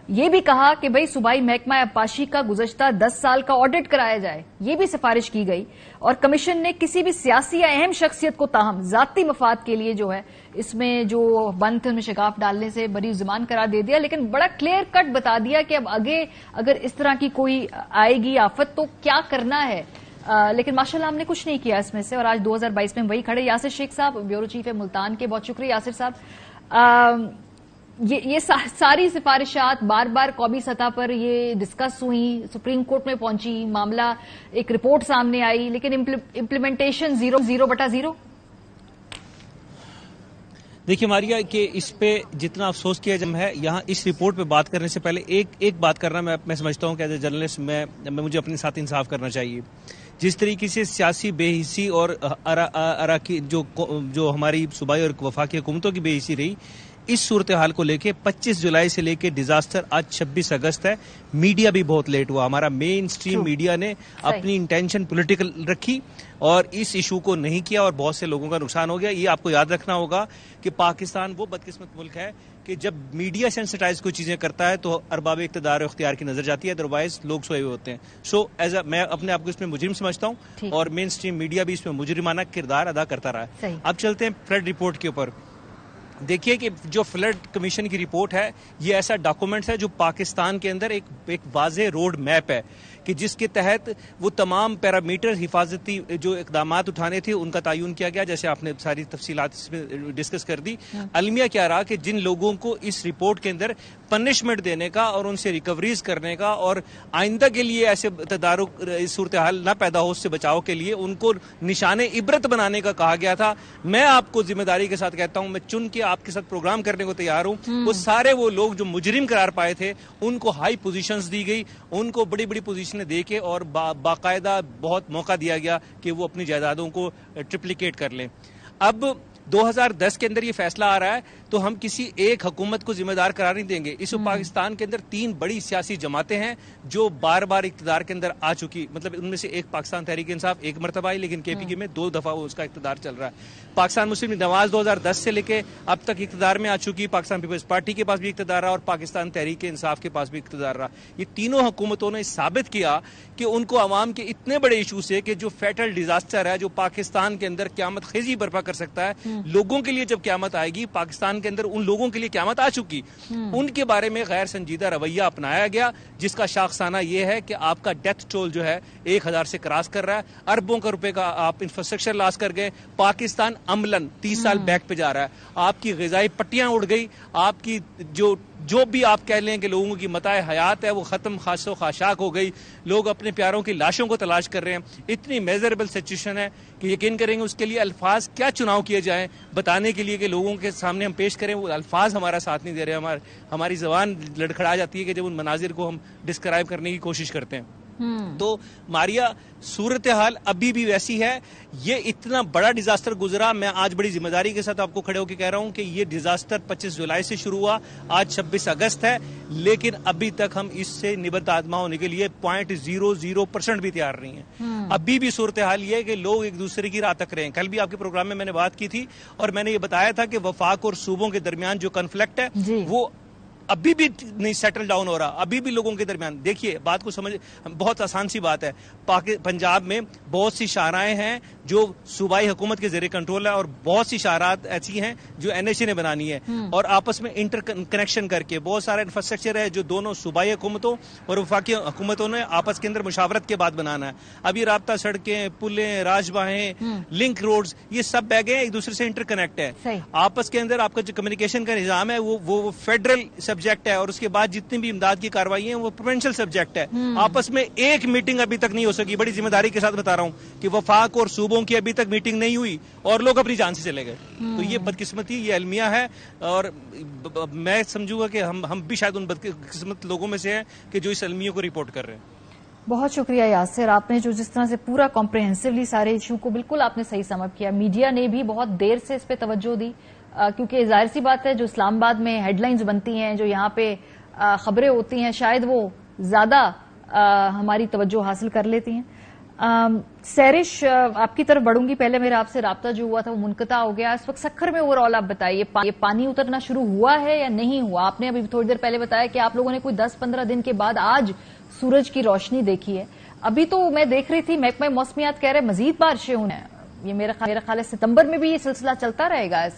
ये भी कहा कि भाई सूबाई महकमा आपाशी का गुज़श्ता 10 साल का ऑडिट कराया जाए, ये भी सिफारिश की गई। और कमीशन ने किसी भी सियासी या अहम शख्सियत को ताहम जाती मफाद के लिए जो है इसमें जो बंद थे उनमें शिकाफ डालने से बरी ज़ुबान करार दे दिया, लेकिन बड़ा क्लियर कट बता दिया कि अब आगे अगर इस तरह की कोई आएगी आफत तो क्या करना है। लेकिन माशाल्लाह हमने कुछ नहीं किया इसमें से और आज 2022 में वही खड़े। यासिर शेख साहब, ब्यूरो चीफ है मुल्तान के, बहुत शुक्रिया यासिर साहब। ये सारी सिफारिशात बार बार कौमी सतह पर ये डिस्कस हुई, सुप्रीम कोर्ट में पहुंची, मामला एक रिपोर्ट सामने आई, लेकिन इम्प्लीमेंटेशन 0/0। देखिए मारिया कि इस पे जितना अफसोस किया जम है, यहाँ इस रिपोर्ट पे बात करने से पहले एक बात करना मैं समझता हूँ कि एज ए जर्नलिस्ट मुझे अपने साथ इंसाफ करना चाहिए। जिस तरीके से सियासी बेहिसी और अराकी जो हमारी सूबाई और वफाकी हुकूमतों की बेहिसी रही, इस सूरत हाल को लेके 25 जुलाई से लेके डिजास्टर आज 26 अगस्त है, मीडिया भी बहुत लेट हुआ। हमारा मेन स्ट्रीम मीडिया ने अपनी इंटेंशन पॉलिटिकल रखी और इस इशू को नहीं किया और बहुत से लोगों का नुकसान हो गया। ये आपको याद रखना होगा कि पाकिस्तान वो बदकिस्मत मुल्क है कि जब मीडिया सेंसिटाइज कोई चीजें करता है तो अरबाब इख्तियार और इख्तियार की नजर जाती है, अदरवाइज लोग सोए हुए होते हैं। सो मैं अपने आप को इसमें मुजरिम समझता हूँ और मेन स्ट्रीम मीडिया भी इसमें मुजरिमाना किरदार अदा करता रहा है। अब चलते हैं फ्लड रिपोर्ट के ऊपर। देखिए कि जो फ्लड कमीशन की रिपोर्ट है ये ऐसा डॉक्यूमेंट है जो पाकिस्तान के अंदर एक वाज़ेह रोड मैप है कि जिसके तहत वो तमाम पैरामीटर हिफाजती जो इकदामात उठाने थे उनका तयन किया गया, जैसे आपने सारी तफसीलात इसमें डिस्कस कर दी। अलमिया क्या रहा कि जिन लोगों को इस रिपोर्ट के अंदर पनिशमेंट देने का और उनसे रिकवरीज करने का और आइंदा के लिए ऐसे तदारुक सूरत हाल न पैदा हो उससे बचाव के लिए उनको निशाने इबरत बनाने का कहा गया था। मैं आपको जिम्मेदारी के साथ कहता हूं, मैं चुन के आपके साथ प्रोग्राम करने को तैयार हूं। वो सारे वो लोग जो मुजरिम करार पाए थे उनको हाई पोजीशंस दी गई, उनको बड़ी बड़ी पोजीशनें दे के और बाकायदा बहुत मौका दिया गया कि वो अपनी जायदादों को ट्रिप्लिकेट कर लें। अब 2010 के अंदर ये फैसला आ रहा है तो हम किसी एक हुकूमत को जिम्मेदार करार नहीं देंगे। इस पाकिस्तान के अंदर 3 बड़ी सियासी जमातें हैं जो बार बार इक्तदार के अंदर आ चुकी, मतलब उनमें से एक पाकिस्तान तहरीक इंसाफ एक मरतबा आई, लेकिन केपीके में 2 दफा वो उसका इक्तदार चल रहा है। पाकिस्तान मुस्लिम नवाज 2010 से लेके अब तक इक्तदार में आ चुकी, पाकिस्तान पीपल्स पार्टी के पास भी इक्तदार रहा और पाकिस्तान तहरीक इंसाफ के पास भी इक्तदार रहा। ये तीनों हुकूमतों ने साबित किया कि उनको अवाम के इतने बड़े इशू से कि जो फेटल डिजास्टर है, जो पाकिस्तान के अंदर क्यामत खेजी बर्पा कर सकता है, लोगों के लिए जब क्यामत आएगी, पाकिस्तान के अंदर उन लोगों के लिए क्यामत आ चुकी, उनके बारे में गैर संजीदा रवैया अपनाया गया, जिसका शाखसाना यह है कि आपका डेथ टोल जो है 1000 से क्रॉस कर रहा है, अरबों का रुपए का आप इंफ्रास्ट्रक्चर लॉस कर गए, पाकिस्तान अमलन 30 साल बैक पे जा रहा है, आपकी ग़िज़ाई पट्टियां उड़ गई, आपकी जो भी आप कह लें कि लोगों की मताए हयात है वो खत्म खासो खाशाक हो गई, लोग अपने प्यारों की लाशों को तलाश कर रहे हैं। इतनी मेजरेबल सिचुएशन है कि यकीन करेंगे उसके लिए अल्फाज क्या चुनाव किए जाएं बताने के लिए कि लोगों के सामने हम पेश करें, वो अल्फाज हमारा साथ नहीं दे रहे, हमारी जबान लड़खड़ा जाती है कि जब उन मनाजिर को हम डिस्क्राइब करने की कोशिश करते हैं। तो मारिया सूरत हाल अभी भी वैसी है। ये इतना बड़ा डिजास्टर गुजरा, मैं आज बड़ी जिम्मेदारी के साथ आपको खड़े होकर कह रहा हूं कि ये डिजास्टर 25 जुलाई से शुरू हुआ, आज 26 अगस्त है, लेकिन अभी तक हम इससे निबद्ध आत्मा होने के लिए 0.00% भी तैयार नहीं है। अभी भी सूरत हाल ये है कि लोग एक दूसरे की राह तक रहे हैं। कल भी आपके प्रोग्राम में मैंने बात की थी और मैंने ये बताया था कि वफाक और सूबों के दरमियान जो कन्फ्लिक्ट है वो अभी भी नहीं सेटल डाउन हो रहा, अभी भी लोगों के दरमियान। देखिए बात को समझ, बहुत आसान सी बात है, पंजाब में बहुत सी शाहराएं हैं जो सूबाई हुकूमत के जरिए कंट्रोल है और बहुत सी शाहरात ऐसी हैं जो NHA ने बनानी है और आपस में इंटर कनेक्शन करके बहुत सारा इंफ्रास्ट्रक्चर है जो दोनों सूबाई हुकूमतों और वफाकी हुकूमतों ने आपस के अंदर मुशावरत के बाद बनाना है। अब ये राब्ता सड़कें, पुलें, राजबाहें, लिंक रोड्स, ये सब बैगे एक दूसरे से इंटर कनेक्ट है। आपस के अंदर आपका जो कम्युनिकेशन का निजाम है वो फेडरल सब्जेक्ट है और उसके बाद जितनी भी इमदाद की कार्रवाई है वो प्रोविंशियल सब्जेक्ट है। आपस में एक मीटिंग अभी तक नहीं हो सकी, बड़ी जिम्मेदारी के साथ बता रहा हूं कि वफाक और सूबों की अभी तक मीटिंग नहीं हुई और लोग अपनी जान से चले गए। तो ये बदकिस्मती, ये अलमिया है और मैं समझूंगा कि हम भी शायद उन बदकिस्मत लोगों में से हैं कि जो इस अलमिया को रिपोर्ट कर रहे हैं। बहुत शुक्रिया यासिर, आपने जो जिस तरह से पूरा कॉम्प्रिहेंसिवली सारे इशू को बिल्कुल आपने सही समझ किया। मीडिया ने भी बहुत देर से इस पे तवज्जो दी क्योंकि जाहिर सी बात है जो इस्लामाबाद में हेडलाइंस बनती हैं, जो यहाँ पे खबरें होती हैं, शायद वो ज्यादा हमारी तवज्जो हासिल कर लेती हैं। सैरिश, आपकी तरफ बढ़ूंगी, पहले मेरा आपसे राब्ता जो हुआ था वो मुनक़ता हो गया। इस वक्त सक्खर में ओवरऑल आप बताइए, ये पानी उतरना शुरू हुआ है या नहीं हुआ? आपने अभी थोड़ी देर पहले बताया कि आप लोगों ने कोई 10-15 दिन के बाद आज सूरज की रोशनी देखी है। अभी तो मैं देख रही थी महकमा मौसमियात कह रहे मजीद बारिशें होने, ये मेरा ख्याल है सितंबर में भी ये सिलसिला चलता रहेगा।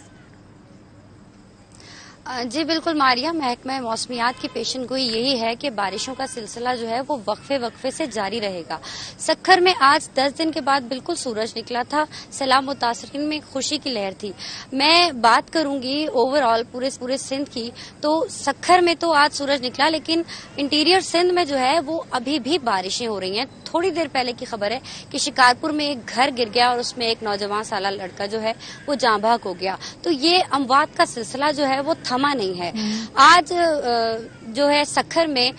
जी बिल्कुल मारिया, महकमा मौसमियात की पेशन गोई यही है कि बारिशों का सिलसिला जो है वो वक्फे से जारी रहेगा। सक्खर में आज 10 दिन के बाद बिल्कुल सूरज निकला था, सैलाब मुतासरीन में खुशी की लहर थी। मैं बात करूंगी ओवरऑल पूरे सिंध की, तो सक्खर में तो आज सूरज निकला, लेकिन इंटीरियर सिंध में जो है वो अभी भी बारिशें हो रही हैं। थोड़ी देर पहले की खबर है कि शिकारपुर में एक घर गिर गया और उसमें एक नौजवान साला लड़का जो है वो जाँ बहक हो गया। तो ये अमवात का सिलसिला जो है वो थमा नहीं है। आज जो है सक्खर में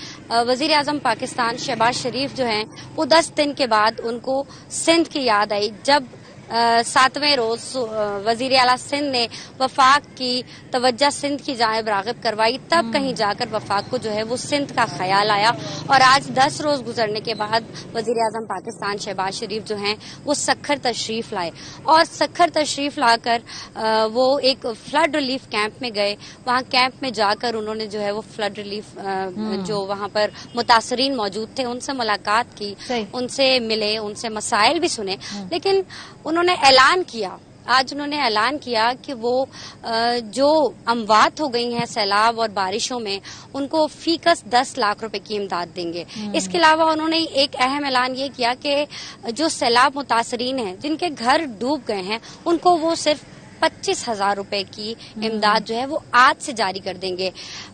वजीर आजम पाकिस्तान शहबाज शरीफ जो हैं वो 10 दिन के बाद उनको सिंध की याद आई, जब 7वें रोज वजीर आला सिंध ने वफाक की तवज्जो सिंध की जानिब राग़िब करवाई, तब कहीं जाकर वफाक को जो है वो सिंध का ख्याल आया और आज 10 रोज गुजरने के बाद वजीर आजम पाकिस्तान शहबाज शरीफ जो हैं वो सक्खर तशरीफ लाए और सक्खर तशरीफ लाकर वो एक फ्लड रिलीफ कैंप में गए। वहाँ कैंप में जाकर उन्होंने जो है वो फ्लड रिलीफ जो वहाँ पर मुतासरीन मौजूद थे उनसे मुलाकात की, उनसे मिले, उनसे मसाइल भी सुने, लेकिन उन्होंने ऐलान किया कि वो जो अमवात हो गई हैं सैलाब और बारिशों में उनको फीकस 10 लाख रुपए की इमदाद देंगे। इसके अलावा उन्होंने एक अहम ऐलान ये किया कि जो सैलाब मुतासरीन हैं जिनके घर डूब गए हैं उनको वो सिर्फ 25,000 रुपए की इमदाद जो है वो आज से जारी कर देंगे।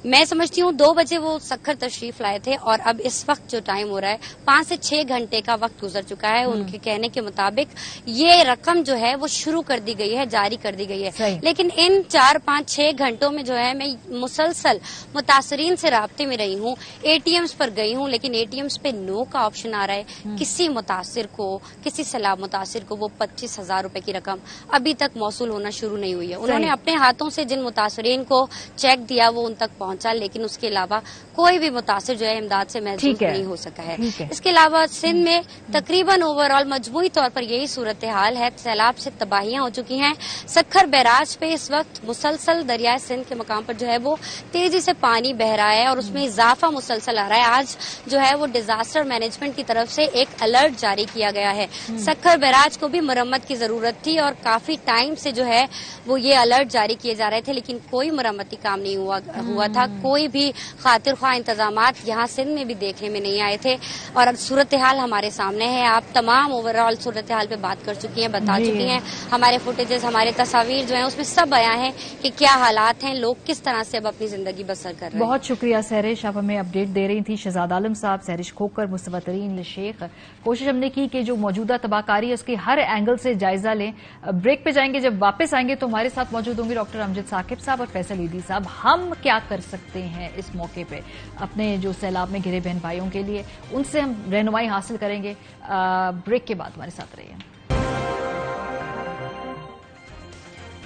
मैं समझती हूँ 2 बजे वो सक्खर तशरीफ लाए थे और अब इस वक्त जो टाइम हो रहा है 5 से 6 घंटे का वक्त गुजर चुका है। उनके कहने के मुताबिक ये रकम जो है वो शुरू कर दी गई है, जारी कर दी गई है, लेकिन इन 4-5-6 घंटों में जो है मैं मुसलसल मुतासरीन से राब्ते में रही हूँ, ATMs पर गई हूँ, लेकिन ATMs पे नो का ऑप्शन आ रहा है। किसी मुतासिर को, किसी सैलाब मुतासिर को वो 25,000 रुपए की रकम अभी तक मौसूल होना शुरू नहीं हुई है। उन्होंने अपने हाथों से जिन मुतासरीन को चेक दिया वो उन तक पहुंचा, लेकिन उसके अलावा कोई भी मुतासिर जो है इमदाद से महसूस नहीं हो सका है। इसके अलावा सिंध में तकरीबन ओवरऑल मजमूई तौर पर यही सूरत हाल है। सैलाब से तबाहियां हो चुकी हैं। सखर बैराज पे इस वक्त मुसलसल दरियाए सिंध के मकाम पर जो है वो तेजी से पानी बह रहा है और उसमें इजाफा मुसलसल आ रहा है। आज जो है वो डिजास्टर मैनेजमेंट की तरफ से एक अलर्ट जारी किया गया है। सखर बैराज को भी मरम्मत की जरूरत थी और काफी टाइम से जो है वो ये अलर्ट जारी किए जा रहे थे, लेकिन कोई मरम्मती काम नहीं हुआ था। कोई भी खातिर ख्वाह इंतजामात यहाँ सिंध में भी देखने में नहीं आए थे और अब सूरत हाल हमारे सामने है। आप तमाम ओवरऑल सूरत हाल पे बात कर चुकी हैं, बता चुकी हैं। हमारे फुटेजेस, हमारे तस्वीर जो है उसमें सब आया है कि क्या हालात हैं, लोग किस तरह से अब अपनी जिंदगी बसर कर रहे हैं। बहुत शुक्रिया सहरिश, आप हमें अपडेट दे रही थी। शहजाद आलम साहब, सहरिश खोकर, मुस्तफा तरीन शेख। कोशिश हमने की कि जो मौजूदा तबाहकारी है उसकी हर एंगल से जायजा लें। ब्रेक पे जाएंगे, जब वापस आएंगे तो हमारे साथ मौजूद होंगे डॉक्टर अमजद साकिब साहब और फैसल ईदी साहब। हम क्या कर सकते हैं इस मौके पे अपने जो सैलाब में घिरे बहन भाइयों के लिए, उनसे हम रहनुमाई हासिल करेंगे। ब्रेक के बाद हमारे साथ रहिए।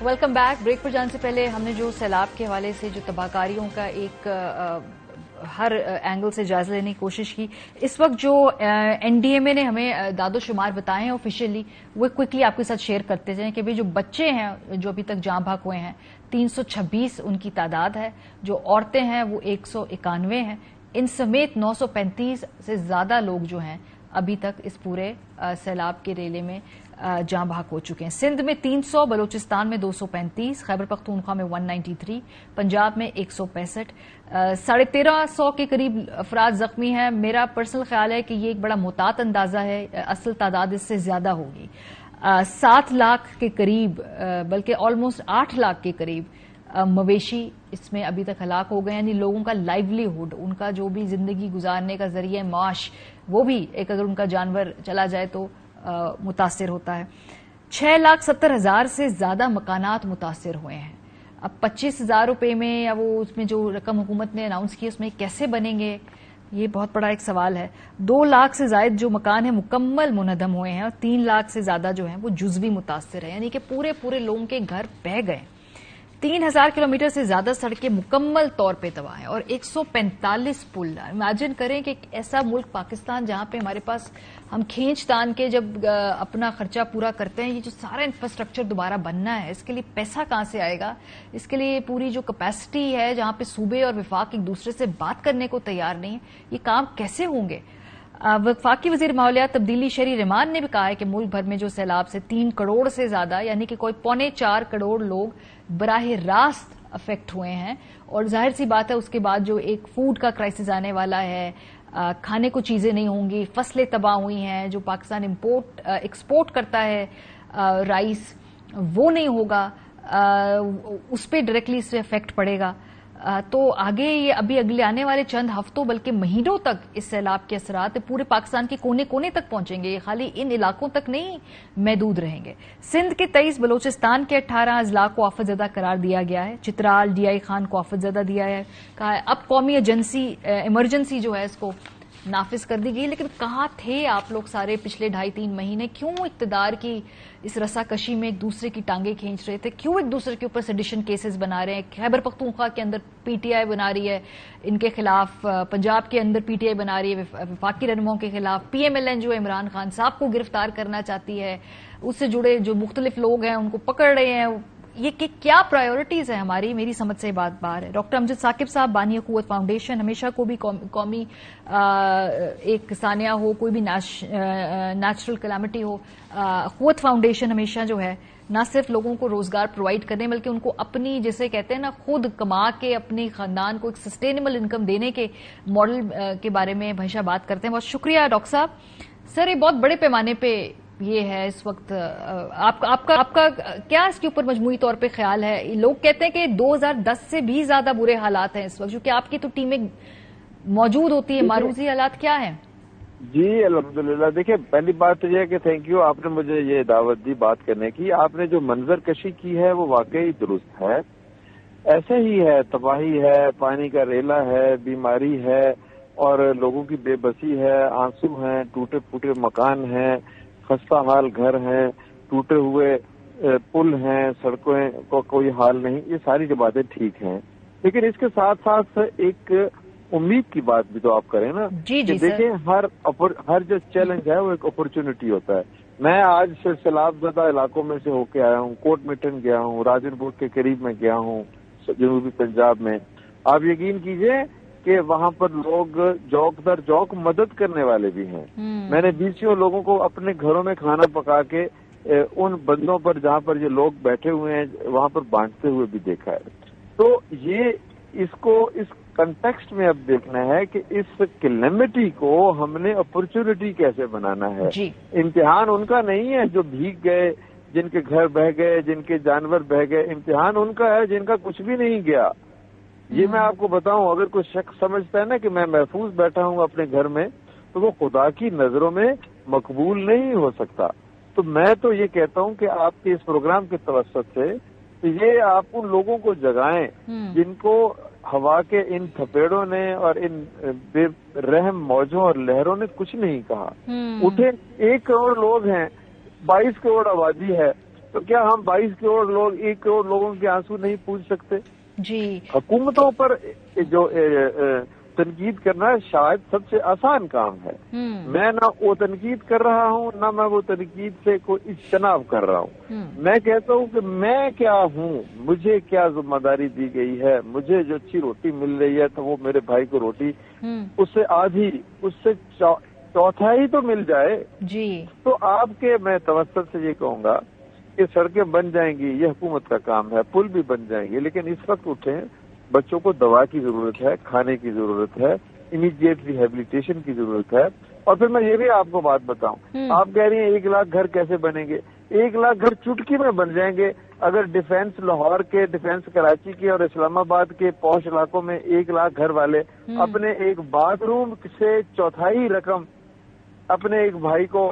Welcome back. ब्रेक पर जाने से पहले हमने जो सैलाब के हवाले से जो तबाहकारियों का एक हर एंगल से जायजा लेने की कोशिश की। इस वक्त जो एनडीएमए ने हमें दादोशुमार बताए हैं ऑफिशियली, वो क्विकली आपके साथ शेयर करते जाएं कि भाई जो बच्चे हैं जो अभी तक जाँ भाग हुए हैं 326 उनकी तादाद है, जो औरतें हैं वो 191 हैं। इन समेत 935 से ज्यादा लोग जो हैं अभी तक इस पूरे सैलाब के रेले में जाँ भाग हो चुके हैं। सिंध में 300, बलूचिस्तान में 235, खैबर पख्तूनख्वा में 193, पंजाब में 165, 1350 के करीब अफराद जख्मी हैं। मेरा पर्सनल ख्याल है कि ये एक बड़ा मुतात अंदाजा है, असल तादाद इससे ज्यादा होगी। 7 लाख के करीब, बल्कि ऑलमोस्ट 8 लाख के करीब मवेशी इसमें अभी तक हलाक हो गए। यानी लोगों का लाइवलीहुड, उनका जो भी जिंदगी गुजारने का जरिए माश, वो भी एक अगर उनका जानवर चला जाए तो मुतासिर होता है। 6,70,000 से ज्यादा मकानात मुतासिर हुए हैं। अब 25,000 रुपए में या वो उसमें जो रकम हुकूमत ने अनाउंस की उसमें कैसे बनेंगे, ये बहुत बड़ा एक सवाल है। 2 लाख से ज्यादा जो मकान है मुकम्मल मुनहदम हुए हैं और 3 लाख से ज्यादा जो है वो जुजवी मुतासिर है, यानी कि पूरे लोगों के घर बह गए। 3,000 किलोमीटर से ज्यादा सड़कें मुकम्मल तौर पे तबाह हैं और 145 पुल। इमेजिन करें कि ऐसा मुल्क पाकिस्तान जहां पे हमारे पास हम खींच तान के जब अपना खर्चा पूरा करते हैं, ये जो सारा इंफ्रास्ट्रक्चर दोबारा बनना है, इसके लिए पैसा कहां से आएगा? इसके लिए पूरी जो कैपेसिटी है जहां पे सूबे और विफाक एक दूसरे से बात करने को तैयार नहीं है, ये काम कैसे होंगे? वफाकी वजीर माहौलियात तब्दीली शहरी रहमान ने भी कहा है कि मुल्क भर में जो सैलाब से 3 करोड़ से ज्यादा यानी कि कोई 3.25 करोड़ लोग बराह रास्त अफेक्ट हुए हैं और जाहिर सी बात है उसके बाद जो एक फूड का क्राइसिस आने वाला है, खाने को चीजें नहीं होंगी, फसलें तबाह हुई हैं, जो पाकिस्तान एक्सपोर्ट करता है राइस वो नहीं होगा, उस पर डायरेक्टली इससे इफेक्ट पड़ेगा। तो आगे ये अभी अगले आने वाले चंद हफ्तों बल्कि महीनों तक इस सैलाब के असरात पूरे पाकिस्तान के कोने कोने तक पहुंचेंगे, ये खाली इन इलाकों तक नहीं महदूद रहेंगे। सिंध के 23, बलूचिस्तान के 18 अजला को आफतजदा करार दिया गया है। चित्राल, DI खान को आफतजदा दिया है, कहा है अब कौमी इमरजेंसी जो है इसको नाफिज कर दी गई। लेकिन कहाँ थे आप लोग सारे पिछले 2.5-3 महीने? क्यों इक्तदार की इस रसाकशी में एक दूसरे की टांगे खींच रहे थे? क्यों एक दूसरे के ऊपर सेडिशन केसेस बना रहे हैं? खैबर पख्तूनख्वा के अंदर PTI बना रही है इनके खिलाफ, पंजाब के अंदर PTI बना रही है वफाकी रहनुमाओं के खिलाफ, PMLN जो इमरान खान साहब को गिरफ्तार करना चाहती है, उससे जुड़े जो मुख्तलिफ लोग हैं उनको पकड़ रहे हैं। ये क्या प्रायोरिटीज है हमारी? मेरी समझ से बात बाहर है। डॉक्टर अमजद साकिब साहब, बानी कुव्वत फाउंडेशन, हमेशा को भी कौमी एक सानिया हो, कोई भी नेचुरल कैलामिटी हो, कुव्वत फाउंडेशन हमेशा जो है न सिर्फ लोगों को रोजगार प्रोवाइड करने बल्कि उनको अपनी, जैसे कहते हैं ना, खुद कमा के अपनी खानदान को एक सस्टेनेबल इनकम देने के मॉडल के बारे में हमेशा बात करते हैं। बहुत शुक्रिया डॉक्टर साहब। सर, ये बहुत बड़े पैमाने पे ये है इस वक्त, आपका क्या इसके ऊपर मजमूई तौर पे ख्याल है? लोग कहते हैं कि 2010 से भी ज्यादा बुरे हालात हैं इस वक्त, क्योंकि आपकी तो टीमें मौजूद होती है। मारूजी हालात क्या है? जी अल्हम्दुलिल्लाह। देखिए, पहली बात तो यह है कि थैंक यू, आपने मुझे ये दावत दी बात करने की। आपने जो मंजर कशी की है वो वाकई दुरुस्त है। ऐसे ही है, तबाही है, पानी का रेला है, बीमारी है और लोगों की बेबसी है, आंसू हैं, टूटे फूटे मकान हैं, खस्ता हाल घर हैं, टूटे हुए پل ہیں، سڑکوں کو کوئی حال نہیں، یہ ساری جو باتیں ٹھیک ہیں، لیکن اس کے ساتھ ساتھ ایک امید کی بات بھی تو آپ کریں نا. جی دیکھیں ہر جو چیلنج ہے وہ ایک اپرچونٹی ہوتا ہے. میں آج سیلاب زدہ علاقوں میں سے ہو کے آیا ہوں، کوٹ مٹن گیا ہوں، راجن پور کے قریب میں گیا ہوں، جنوبی پنجاب میں. آپ یقین کیجئے کہ وہاں پر لوگ جوک در جوک مدد کرنے والے بھی ہیں. میں نے 20 لوگوں کو اپنے گھروں میں کھانا پکا کے ان بندوں پر جہاں پر یہ لوگ بیٹھے ہوئے ہیں وہاں پر بانٹتے ہوئے بھی دیکھا ہے. تو یہ اس کنٹیکسٹ میں اب دیکھنا ہے کہ اس کلیمٹی کو ہم نے اپرچونٹی کیسے بنانا ہے. امتحان ان کا نہیں ہے جو بھیگ گئے، جن کے گھر بہہ گئے، جن کے جانور بہہ گئے. امتحان ان کا ہے جن کا کچھ بھی نہیں گیا. یہ میں آپ کو بتاؤں، اگر کوئی شخص سمجھتا ہے نا کہ میں محفوظ بیٹھا ہوں اپنے گھر میں، تو وہ خدا کی نظروں میں مقبول نہیں ہو سکتا. تو میں تو یہ کہتا ہوں کہ آپ کے اس پروگرام کے توسط سے یہ آپ ان لوگوں کو جگائیں جن کو ہوا کے ان تھپیڑوں نے اور ان بے رحم موجوں اور لہروں نے کچھ نہیں کہا. اٹھے 1 کروڑ لوگ ہیں، 22 کروڑ آبادی ہے، تو کیا ہم 22 کروڑ لوگ 1 کروڑ لوگوں کے آنسو نہیں پوچھ سکتے؟ جی. حکومتوں پر جو تنقید کرنا شاید سب سے آسان کام ہے. میں نہ وہ تنقید کر رہا ہوں، نہ میں وہ تنقید سے کوئی اجتناب کر رہا ہوں. میں کہتا ہوں کہ میں کیا ہوں، مجھے کیا ذمہ داری دی گئی ہے. مجھے جو اچھی روٹی مل رہی ہے تو وہ میرے بھائی کو روٹی اس سے آدھی، اس سے چوتھائی تو مل جائے. جی. تو آپ کے میں توسط سے یہ کہوں گا کہ سڑکیں بن جائیں گی، یہ حکومت کا کام ہے، پل بھی بن جائیں گے، لیکن اس وقت اٹھیں. بچوں کو دوا کی ضرورت ہے، کھانے کی ضرورت ہے، امیڈیٹ ریہیبلیٹیشن کی ضرورت ہے. اور پھر میں یہ بھی آپ کو بات بتاؤں، آپ کہہ رہی ہیں 1 لاکھ گھر کیسے بنیں گے؟ 1 لاکھ گھر چٹکی میں بن جائیں گے اگر ڈیفینس لاہور کے، ڈیفینس کراچی کے اور اسلام آباد کے پوش علاقوں میں 1 لاکھ گھر والے اپنے ایک باتھ روم سے چوتھائی رقم اپنے ایک بھائی کو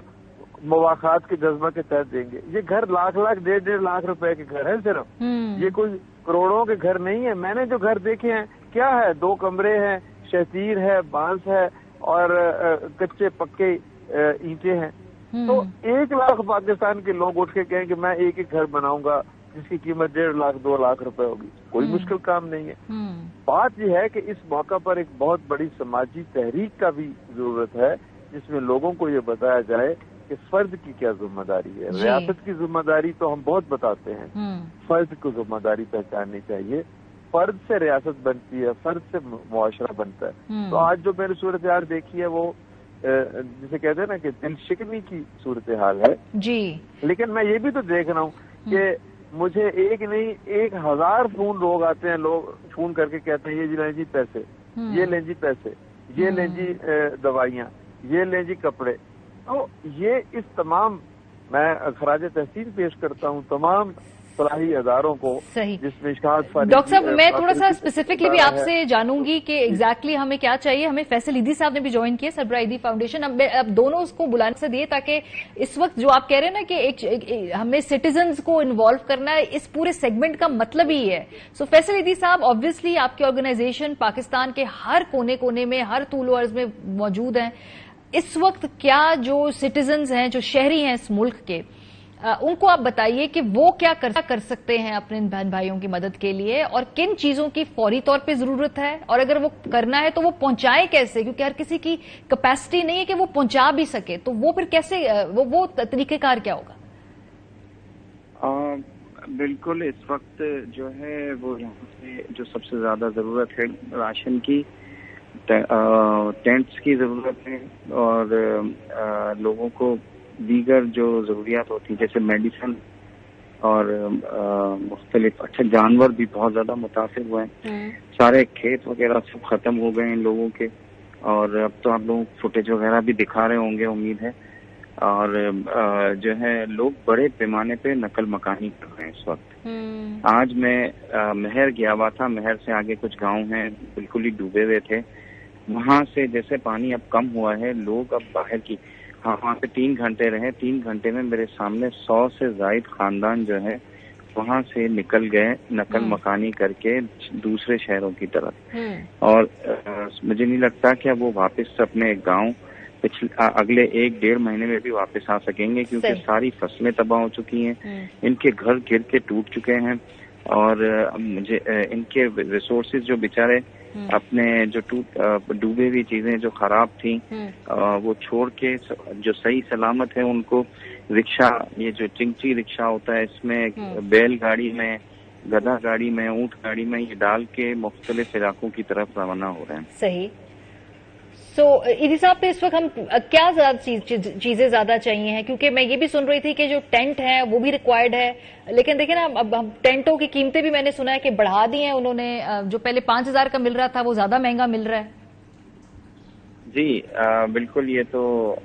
مواخات کے جذبہ کے تحت دیں گے. یہ گھر لاکھ 1.5 لاکھ روپے کے گھر ہیں صرف، یہ کوئی کروڑوں کے گھر نہیں ہے. میں نے جو گھر دیکھے ہیں کیا ہے، 2 کمرے ہیں، شتیر ہے، بانس ہے اور کچے پکے اینٹیں ہیں. تو 1 لاکھ پاکستان کے لوگ اٹھ کے کہیں کہ میں ایک گھر بناؤں گا جس کی قیمت 1.5 لاکھ 2 لاکھ روپے ہوگی. کوئی مشکل کام نہیں ہے. بات یہ ہے کہ اس موقع پر ایک بہت بڑی سماجی تحریک کا بھی ضرورت ہے جس میں لوگوں کو یہ بتایا جائے کہ فرد کی کیا ذمہ داری ہے. ریاست کی ذمہ داری تو ہم بہت بتاتے ہیں، فرد کو ذمہ داری پہچاننی چاہیے. فرد سے ریاست بنتی ہے، فرد سے معاشرہ بنتا ہے. تو آج جو میں نے صورتحال دیکھی ہے وہ جسے کہتے ہیں نا کہ دل شکنی کی صورتحال ہے. جی. لیکن میں یہ بھی تو دیکھ رہا ہوں کہ مجھے ایک نہیں 1000 فون لوگ آتے ہیں، لوگ فون کر کے کہتے ہیں یہ لیں جی پیسے، یہ لیں جی پیسے، یہ لیں جی دوائیاں، یہ لیں جی کپڑے. تو یہ اس تمام میں خراج تحسین پیش کرتا ہوں تمام صلاحی اداروں کو جس میں ڈاکٹر صاحب میں تھوڑا سا اسپیسیفکلی بھی آپ سے جانوں گی کہ ایگزیکٹلی ہمیں کیا چاہیے. ہمیں فیصل ایدھی صاحب نے بھی جوائن کیا، سربراہ ایدھی فاؤنڈیشن. اب دونوں اس کو بلانے سے دیے تاکہ اس وقت جو آپ کہہ رہے ہیں نا کہ ہمیں سٹیزنز کو انوالو کرنا ہے، اس پورے سیگمنٹ کا مطلب ہی ہے. سو فیصل ایدھی صاحب آبویسلی آپ کی آرگنائزیشن پاکستان کے ہر کونے کونے میں، ہر طول و عرض میں موجود ہیں. اس وقت کیا جو سٹیزنز ہیں، جو شہری ہیں اس ملک کے، ان کو آپ بتائیے کہ وہ کیا کر سکتے ہیں اپنے بہن بھائیوں کی مدد کے لیے، اور کن چیزوں کی فوری طور پہ ضرورت ہے، اور اگر وہ کرنا ہے تو وہ پہنچائیں کیسے، کیونکہ ہر کسی کی کیپیسٹی نہیں ہے کہ وہ پہنچا بھی سکے. تو وہ پھر کیسے، وہ طریقہ کار کیا ہوگا؟ بالکل اس وقت جو ہے وہ یہاں سے جو سب سے زیادہ ضرورت ہے راشن کی، ٹینٹس کی ضرورت ہے، اور لوگوں کو دیگر جو ضروریات ہوتی ہیں جیسے میڈیسن اور مختلف. اچھا جانور بھی بہت زیادہ متاثر ہوئے ہیں، سارے کھیت وغیرہ سب ختم ہو گئے ہیں لوگوں کے، اور اب تو آپ لوگوں فوٹیج وغیرہ بھی دکھا رہے ہوں گے امید ہے. اور جو ہے لوگ بڑے پیمانے پہ نقل مکانی کر رہے ہیں اس وقت. آج میں مہر گیا ہوا تھا، مہر سے آگے کچھ گاؤں ہیں بالکل ہی ڈوبے ہوئے تھے. وہاں سے جیسے پانی اب کم ہوا ہے، لوگ اب باہر کی وہاں پہ 3 گھنٹے رہے. 3 گھنٹے میں میرے سامنے 100 سے زائد خاندان جو ہے وہاں سے نکل گئے نقل مکانی کر کے دوسرے شہروں کی طرف. اور مجھے نہیں لگتا کہ اب وہ واپس اپنے گاؤں اگلے 1-1.5 مہینے میں بھی واپس آ سکیں گے، کیونکہ ساری فصلیں تباہ ہو چکی ہیں، ان کے گھر گر کے ٹوٹ چکے ہیں، اور مجھے ان کے ریسورسز جو بیچارے اپنے جو ڈوبے ہوئی چیزیں جو خراب تھیں وہ چھوڑ کے جو صحیح سلامت ہے ان کو رکشا، یہ جو چنگچی رکشا ہوتا ہے اس میں بیل گاڑی میں، گدھا گاڑی میں، اونٹ گاڑی میں یہ ڈال کے مختلف علاقوں کی طرف روانہ ہو رہے ہیں۔ صحیح۔ سو ایدی صاحب پہ اس وقت ہم کیا چیزیں زیادہ چاہیے ہیں؟ کیونکہ میں یہ بھی سن رہی تھی کہ جو ٹینٹ ہے وہ بھی ریکوائرڈ ہے، لیکن دیکھیں نا اب ہم ٹینٹوں کی قیمتیں بھی میں نے سنا ہے کہ بڑھا دی ہیں انہوں نے، جو پہلے 5,000 کا مل رہا تھا وہ زیادہ مہنگا مل رہا ہے۔ جی بالکل، یہ تو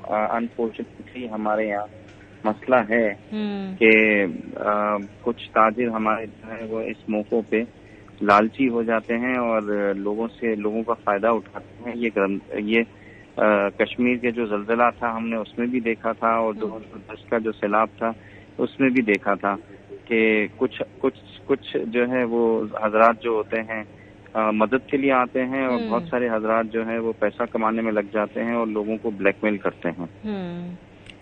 انفارچونیٹلی ہمارے یہاں مسئلہ ہے کہ کچھ تاجر ہمارے جو ہے وہ اس موقعوں پہ لالچی ہو جاتے ہیں اور لوگوں کا فائدہ اٹھاتے ہیں۔ یہ کشمیر کے جو زلزلہ تھا ہم نے اس میں بھی دیکھا تھا، اور 2010 کا جو سیلاب تھا اس میں بھی دیکھا تھا کہ کچھ جو ہے وہ حضرات جو ہوتے ہیں مدد کے لیے آتے ہیں، اور بہت سارے حضرات جو ہے وہ پیسہ کمانے میں لگ جاتے ہیں اور لوگوں کو بلیک میل کرتے ہیں۔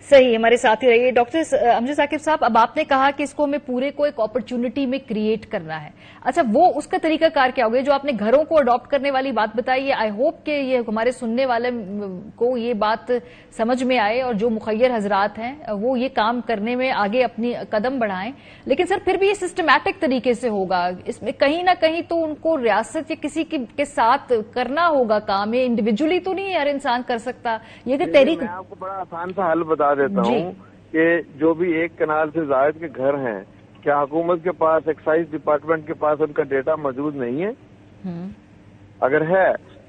صحیح، ہمارے ساتھ ہی رہیے۔ ڈاکٹر امجد ثاقب صاحب، اب آپ نے کہا کہ اس کو ہمیں پورے کو ایک اپرچونٹی میں کریٹ کرنا ہے، اچھا وہ اس کا طریقہ کار کیا ہوگا؟ جو آپ نے گھروں کو اڈاپٹ کرنے والی بات بتائی ہے، آئی ہوپ کہ یہ ہمارے سننے والے کو یہ بات سمجھ میں آئے اور جو مخیر حضرات ہیں وہ یہ کام کرنے میں آگے اپنی قدم بڑھائیں، لیکن سر پھر بھی یہ سسٹمیٹک طریقے سے ہوگا، اس میں کہیں نہ کہیں تو ان کو ریاست یا کسی کے ساتھ کرنا ہوگا کام، یہ انڈیویجولی تو نہیں ہر انسان کر سکتا۔ یہ کہ تحریک، میں آپ کو بڑا آسان سا حل بتا دیتا ہوں کہ جو بھی 1 کنال سے زائد کے گھر ہیں، کیا حکومت کے پاس، ایکسائز ڈپارٹمنٹ کے پاس ان کا ڈیٹا موجود نہیں ہے؟ اگر ہے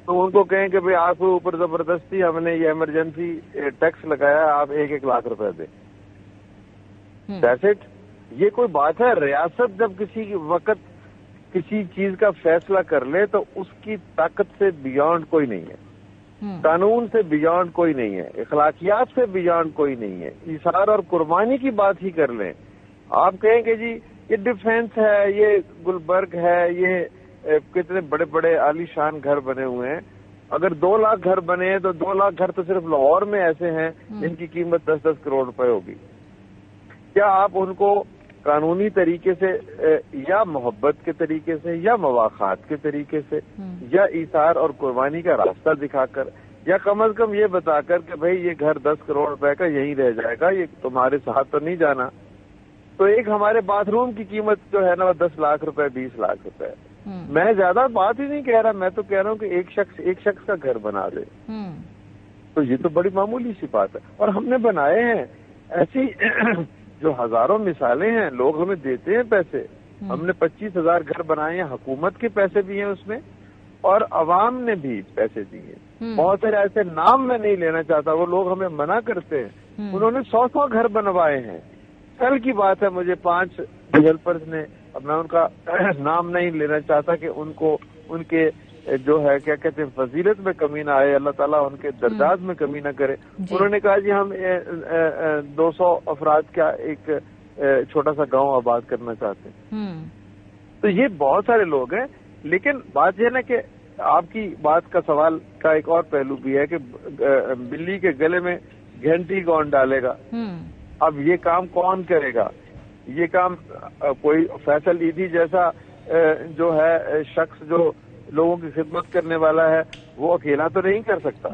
تو ان کو کہیں کہ بھئی آپ کے اوپر زبردستی ہم نے یہ ایمرجنسی ٹیکس لگایا، آپ 1-1 لاکھ روپے دیں۔ That's it. یہ کوئی بات ہے؟ ریاست جب کسی وقت کسی چیز کا فیصلہ کر لے تو اس کی طاقت سے بیانڈ کوئی نہیں ہے، قانون سے بیانڈ کوئی نہیں ہے، اخلاقیات سے بیانڈ کوئی نہیں ہے۔ ایثار اور قربانی کی بات ہی کر لیں، آپ کہیں کہ جی یہ ڈیفینس ہے، یہ گلبرگ ہے، یہ کتنے بڑے بڑے عالی شان گھر بنے ہوئے ہیں، اگر 2 لاکھ گھر بنے ہیں تو 2 لاکھ گھر تو صرف لاہور میں ایسے ہیں جن کی قیمت 10-10 کروڑ روپے ہوگی۔ کیا آپ ان کو قانونی طریقے سے یا محبت کے طریقے سے یا مواخات کے طریقے سے یا ایثار اور قربانی کا راستہ دکھا کر یا کم از کم یہ بتا کر کہ بھئی یہ گھر 10 کروڑ روپے کا یہیں رہ جائے گا، یہ تمہارے ساتھ تو نہیں جانا، تو ایک ہمارے باتھ روم کی قیمت جو ہے نا 10 لاکھ روپے 20 لاکھ روپے، میں زیادہ بات ہی نہیں کہہ رہا، میں تو کہہ رہا ہوں کہ ایک شخص کا گھر بنا دے، تو یہ تو بڑی معمولی سی بات ہے، اور ہم نے بنائے ہیں ایسی جو ہزاروں مثالیں ہیں، لوگ ہمیں دیتے ہیں پیسے، ہم نے 25,000 گھر بنائے ہیں، حکومت کے پیسے بھی ہیں اس میں اور عوام نے بھی پیسے دیے، بہت سارے ایسے نام میں نہیں لینا چاہتا، وہ لوگ ہمیں منع کرتے ہیں، انہوں نے 100 گھر بنوائے ہیں۔ کل کی بات ہے، مجھے 5 ڈیولپرز نے، اب میں ان کا نام نہیں لینا چاہتا کہ ان کو ان کے جو ہے کیا کہتے ہیں فضیلت میں کمی نہ آئے، اللہ تعالیٰ ان کے درجات میں کمی نہ کرے، انہوں نے کہا جی ہم 200 افراد کا ایک چھوٹا سا گاؤں آباد کرنا چاہتے ہیں۔ تو یہ بہت سارے لوگ ہیں، لیکن بات یہ نا کہ آپ کی بات کا سوال کا ایک اور پہلو بھی ہے کہ بلی کے گلے میں گھنٹی کون ڈالے گا، اب یہ کام کون کرے گا؟ یہ کام کوئی فیصل ایدھی جیسا جو ہے شخص جو لوگوں کی خدمت کرنے والا ہے وہ اکیلا تو نہیں کر سکتا،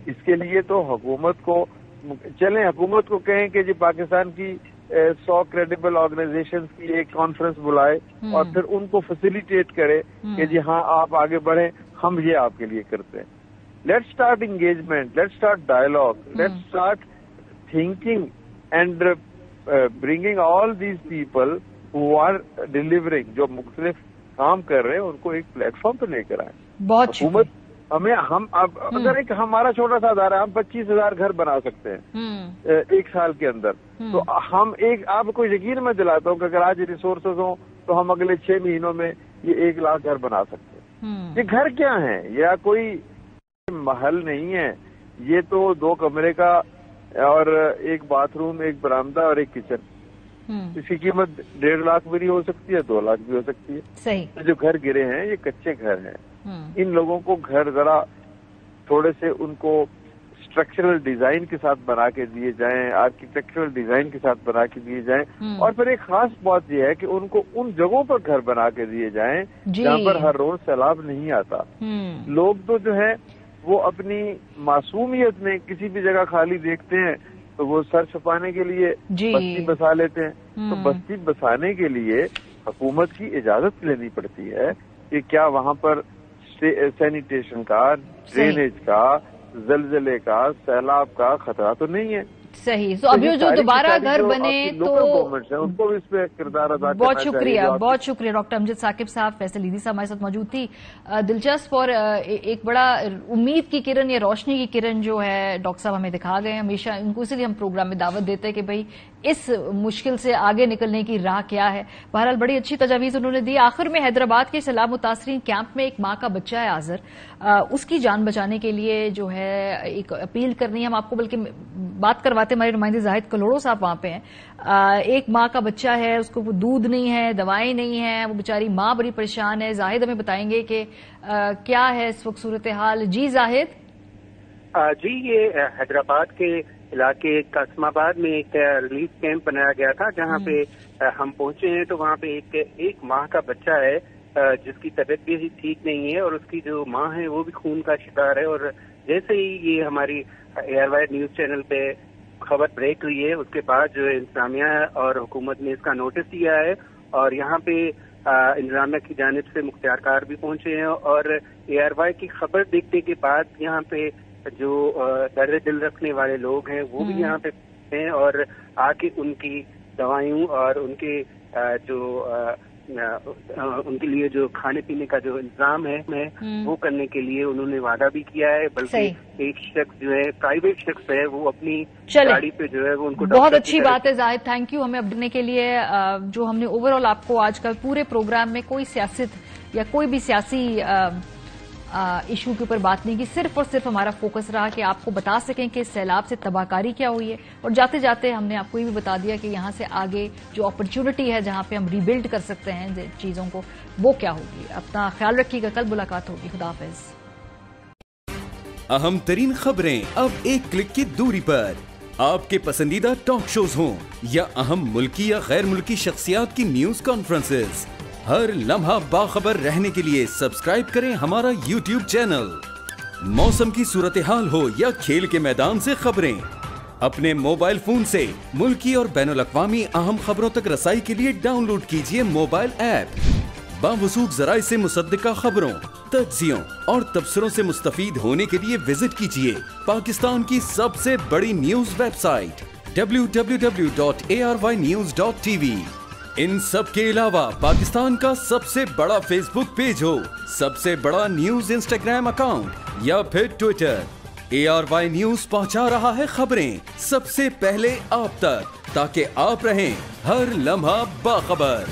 اس کے لیے تو حکومت کو چلیں، حکومت کو کہیں کہ جی پاکستان کی 100 کریڈیبل آرگنائزیشنز کی ایک کانفرنس بلائے اور پھر ان کو فیسیلیٹیٹ کرے کہ جی ہاں آپ آگے بڑھیں، ہم یہ آپ کے لیے کرتے ہیں۔ Let's start engagement, let's start dialogue, let's start thinking and bringing all these people who are delivering, جو مختلف کام کر رہے ہیں ان کو ایک پلیٹ فارم پہ لے کر آئیں۔ بہت حکومت ہم اگر ایک ہمارا چھوٹا سا ادارہ، ہم 25,000 گھر بنا سکتے ہیں 1 سال کے اندر، تو ہم آپ کو یقین میں دلاتا ہوں کہ اگر آج ریسورسز ہوں تو ہم اگلے 6 مہینوں میں یہ 1 لاکھ گھر بنا سکتے ہیں۔ یہ گھر کیا ہیں؟ یا کوئی محل نہیں ہے، یہ تو 2 کمرے کا اور 1 باتھ روم، 1 برآمدہ اور 1 کچن، اس کی قیمت 1.5 لاکھ بھی ہو سکتی ہے، 2 لاکھ بھی ہو سکتی ہے۔ صحیح۔ جو گھر گرے ہیں یہ کچے گھر ہیں، ان لوگوں کو گھر ذرا تھوڑے سے ان کو اسٹرکچرل ڈیزائن کے ساتھ بنا کے دیے جائیں, آرکیٹیکچرل ڈیزائن کے ساتھ بنا کے دیے جائیں, اور پھر ایک خاص بات یہ ہے کہ ان کو ان جگہوں پر گھر بنا کے دیے جائیں جہاں پر ہر روز سیلاب نہیں آتا. لوگ تو جو ہے وہ اپنی معصومیت میں کسی بھی جگہ خالی دیکھتے ہیں تو وہ سر چھپانے کے لیے بستی بسا لیتے ہیں. تو بستی بسانے کے لیے حکومت کی اجازت لینی پڑتی ہے کہ کیا وہاں پر سینیٹیشن کا, ڈرینیج کا, زلزلے کا, سیلاب کا خطرہ تو نہیں ہے. صحیح. تو اب جو دوبارہ گھر بنے تو ان کو بھی اس پہ کردار ادا کرنا بہت شکریہ, بہت شکریہ ڈاکٹر امجد ثاقب صاحب. فیصل عیدی صاحب ہمارے ساتھ موجود تھی. دلچسپ اور ایک بڑا امید کی کرن یا روشنی کی کرن جو ہے ڈاکٹر صاحب ہمیں دکھا گئے. ہمیشہ ان کو اسی لیے ہم پروگرام میں دعوت دیتے ہیں کہ بھائی اس مشکل سے آگے نکلنے کی راہ کیا ہے. بہرحال بڑی اچھی تجاویز انہوں نے دی. آخر میں حیدرآباد کے سیلاب متاثرین کیمپ میں ایک ماں کا بچہ ہے آذر, اس کی جان بچانے کے لیے جو ہے ایک اپیل کرنی ہے. ہم آپ کو بلکہ بات کرواتے ہمارے نمائندے زاہد کلوڑو صاحب وہاں پہ ہیں. ایک ماں کا بچہ ہے, اس کو دودھ نہیں ہے, دوائیں نہیں ہیں, وہ بیچاری ماں بڑی پریشان ہے. زاہد ہمیں بتائیں گے کہ کیا ہے اس وقت صورتحال. جی زاہد. جی, یہ حیدرآباد کے علاقے قاسم آباد میں ایک ریلیف کیمپ بنایا گیا تھا جہاں پہ ہم پہنچے ہیں. تو وہاں پہ ایک ماہ کا بچہ ہے جس کی طبیعت بھی ٹھیک نہیں ہے, اور اس کی جو ماں ہے وہ بھی خون کا شکار ہے. اور جیسے ہی یہ ہماری ایئر وائڈ نیوز چینل پہ خبر بریک ہوئی ہے اس کے بعد جو انتظامیہ اور حکومت نے اس کا نوٹس دیا ہے, اور یہاں پہ انتظامیہ کی جانب سے مختار کار بھی پہنچے ہیں. اور ایئر وائی کی خبر دیکھنے کے بعد یہاں پہ جو درد دل رکھنے والے لوگ ہیں وہ بھی یہاں پہ ہیں, اور آ کے ان کی دوائیوں اور ان کے جو ان کے لیے جو کھانے پینے کا جو انتظام ہے وہ کرنے کے لیے انہوں نے وعدہ بھی کیا ہے. بلکہ ایک شخص جو ہے پرائیویٹ شخص ہے وہ اپنی گاڑی پہ جو ہے وہ ان کو بہت اچھی بات ہے زاہد, تھینک یو ہمیں اپنے کے لیے. جو ہم نے اوور آل آپ کو آج کل پورے پروگرام میں کوئی سیاست یا کوئی بھی سیاسی ایشو کے اوپر بات نہیں کی, صرف اور صرف ہمارا فوکس رہا کہ آپ کو بتا سکیں کہ سیلاب سے تباہ کاری کیا ہوئی ہے, اور جاتے جاتے ہم نے آپ کو یہ بھی بتا دیا کہ یہاں سے آگے جو اپرچونٹی ہے جہاں پہ ہم ری بلڈ کر سکتے ہیں چیزوں کو وہ کیا ہوگی. اپنا خیال رکھیے گا, کل ملاقات ہوگی. خدا حافظ. اہم ترین خبریں اب ایک کلک کی دوری پر. آپ کے پسندیدہ ٹاک شوز ہوں یا اہم ملکی یا غیر ملکی شخصیات کی نیوز کانفرنسز, ہر لمحہ باخبر رہنے کے لیے سبسکرائب کریں ہمارا YouTube چینل. موسم کی صورتحال ہو یا کھیل کے میدان سے خبریں, اپنے موبائل فون سے ملکی اور بین الاقوامی اہم خبروں تک رسائی کے لیے ڈاؤن لوڈ کیجیے موبائل ایپ. باوثوق ذرائع سے مصدقہ خبروں, تجزیوں اور تبصروں سے مستفید ہونے کے لیے وزٹ کیجیے پاکستان کی سب سے بڑی نیوز ویب سائٹ www.arYnews.tv. ان سب کے علاوہ پاکستان کا سب سے بڑا فیس بک پیج ہو, سب سے بڑا نیوز انسٹاگرام اکاؤنٹ یا پھر ٹویٹر, ARY نیوز پہنچا رہا ہے خبریں سب سے پہلے آپ تک, تاکہ آپ رہیں ہر لمحہ باخبر.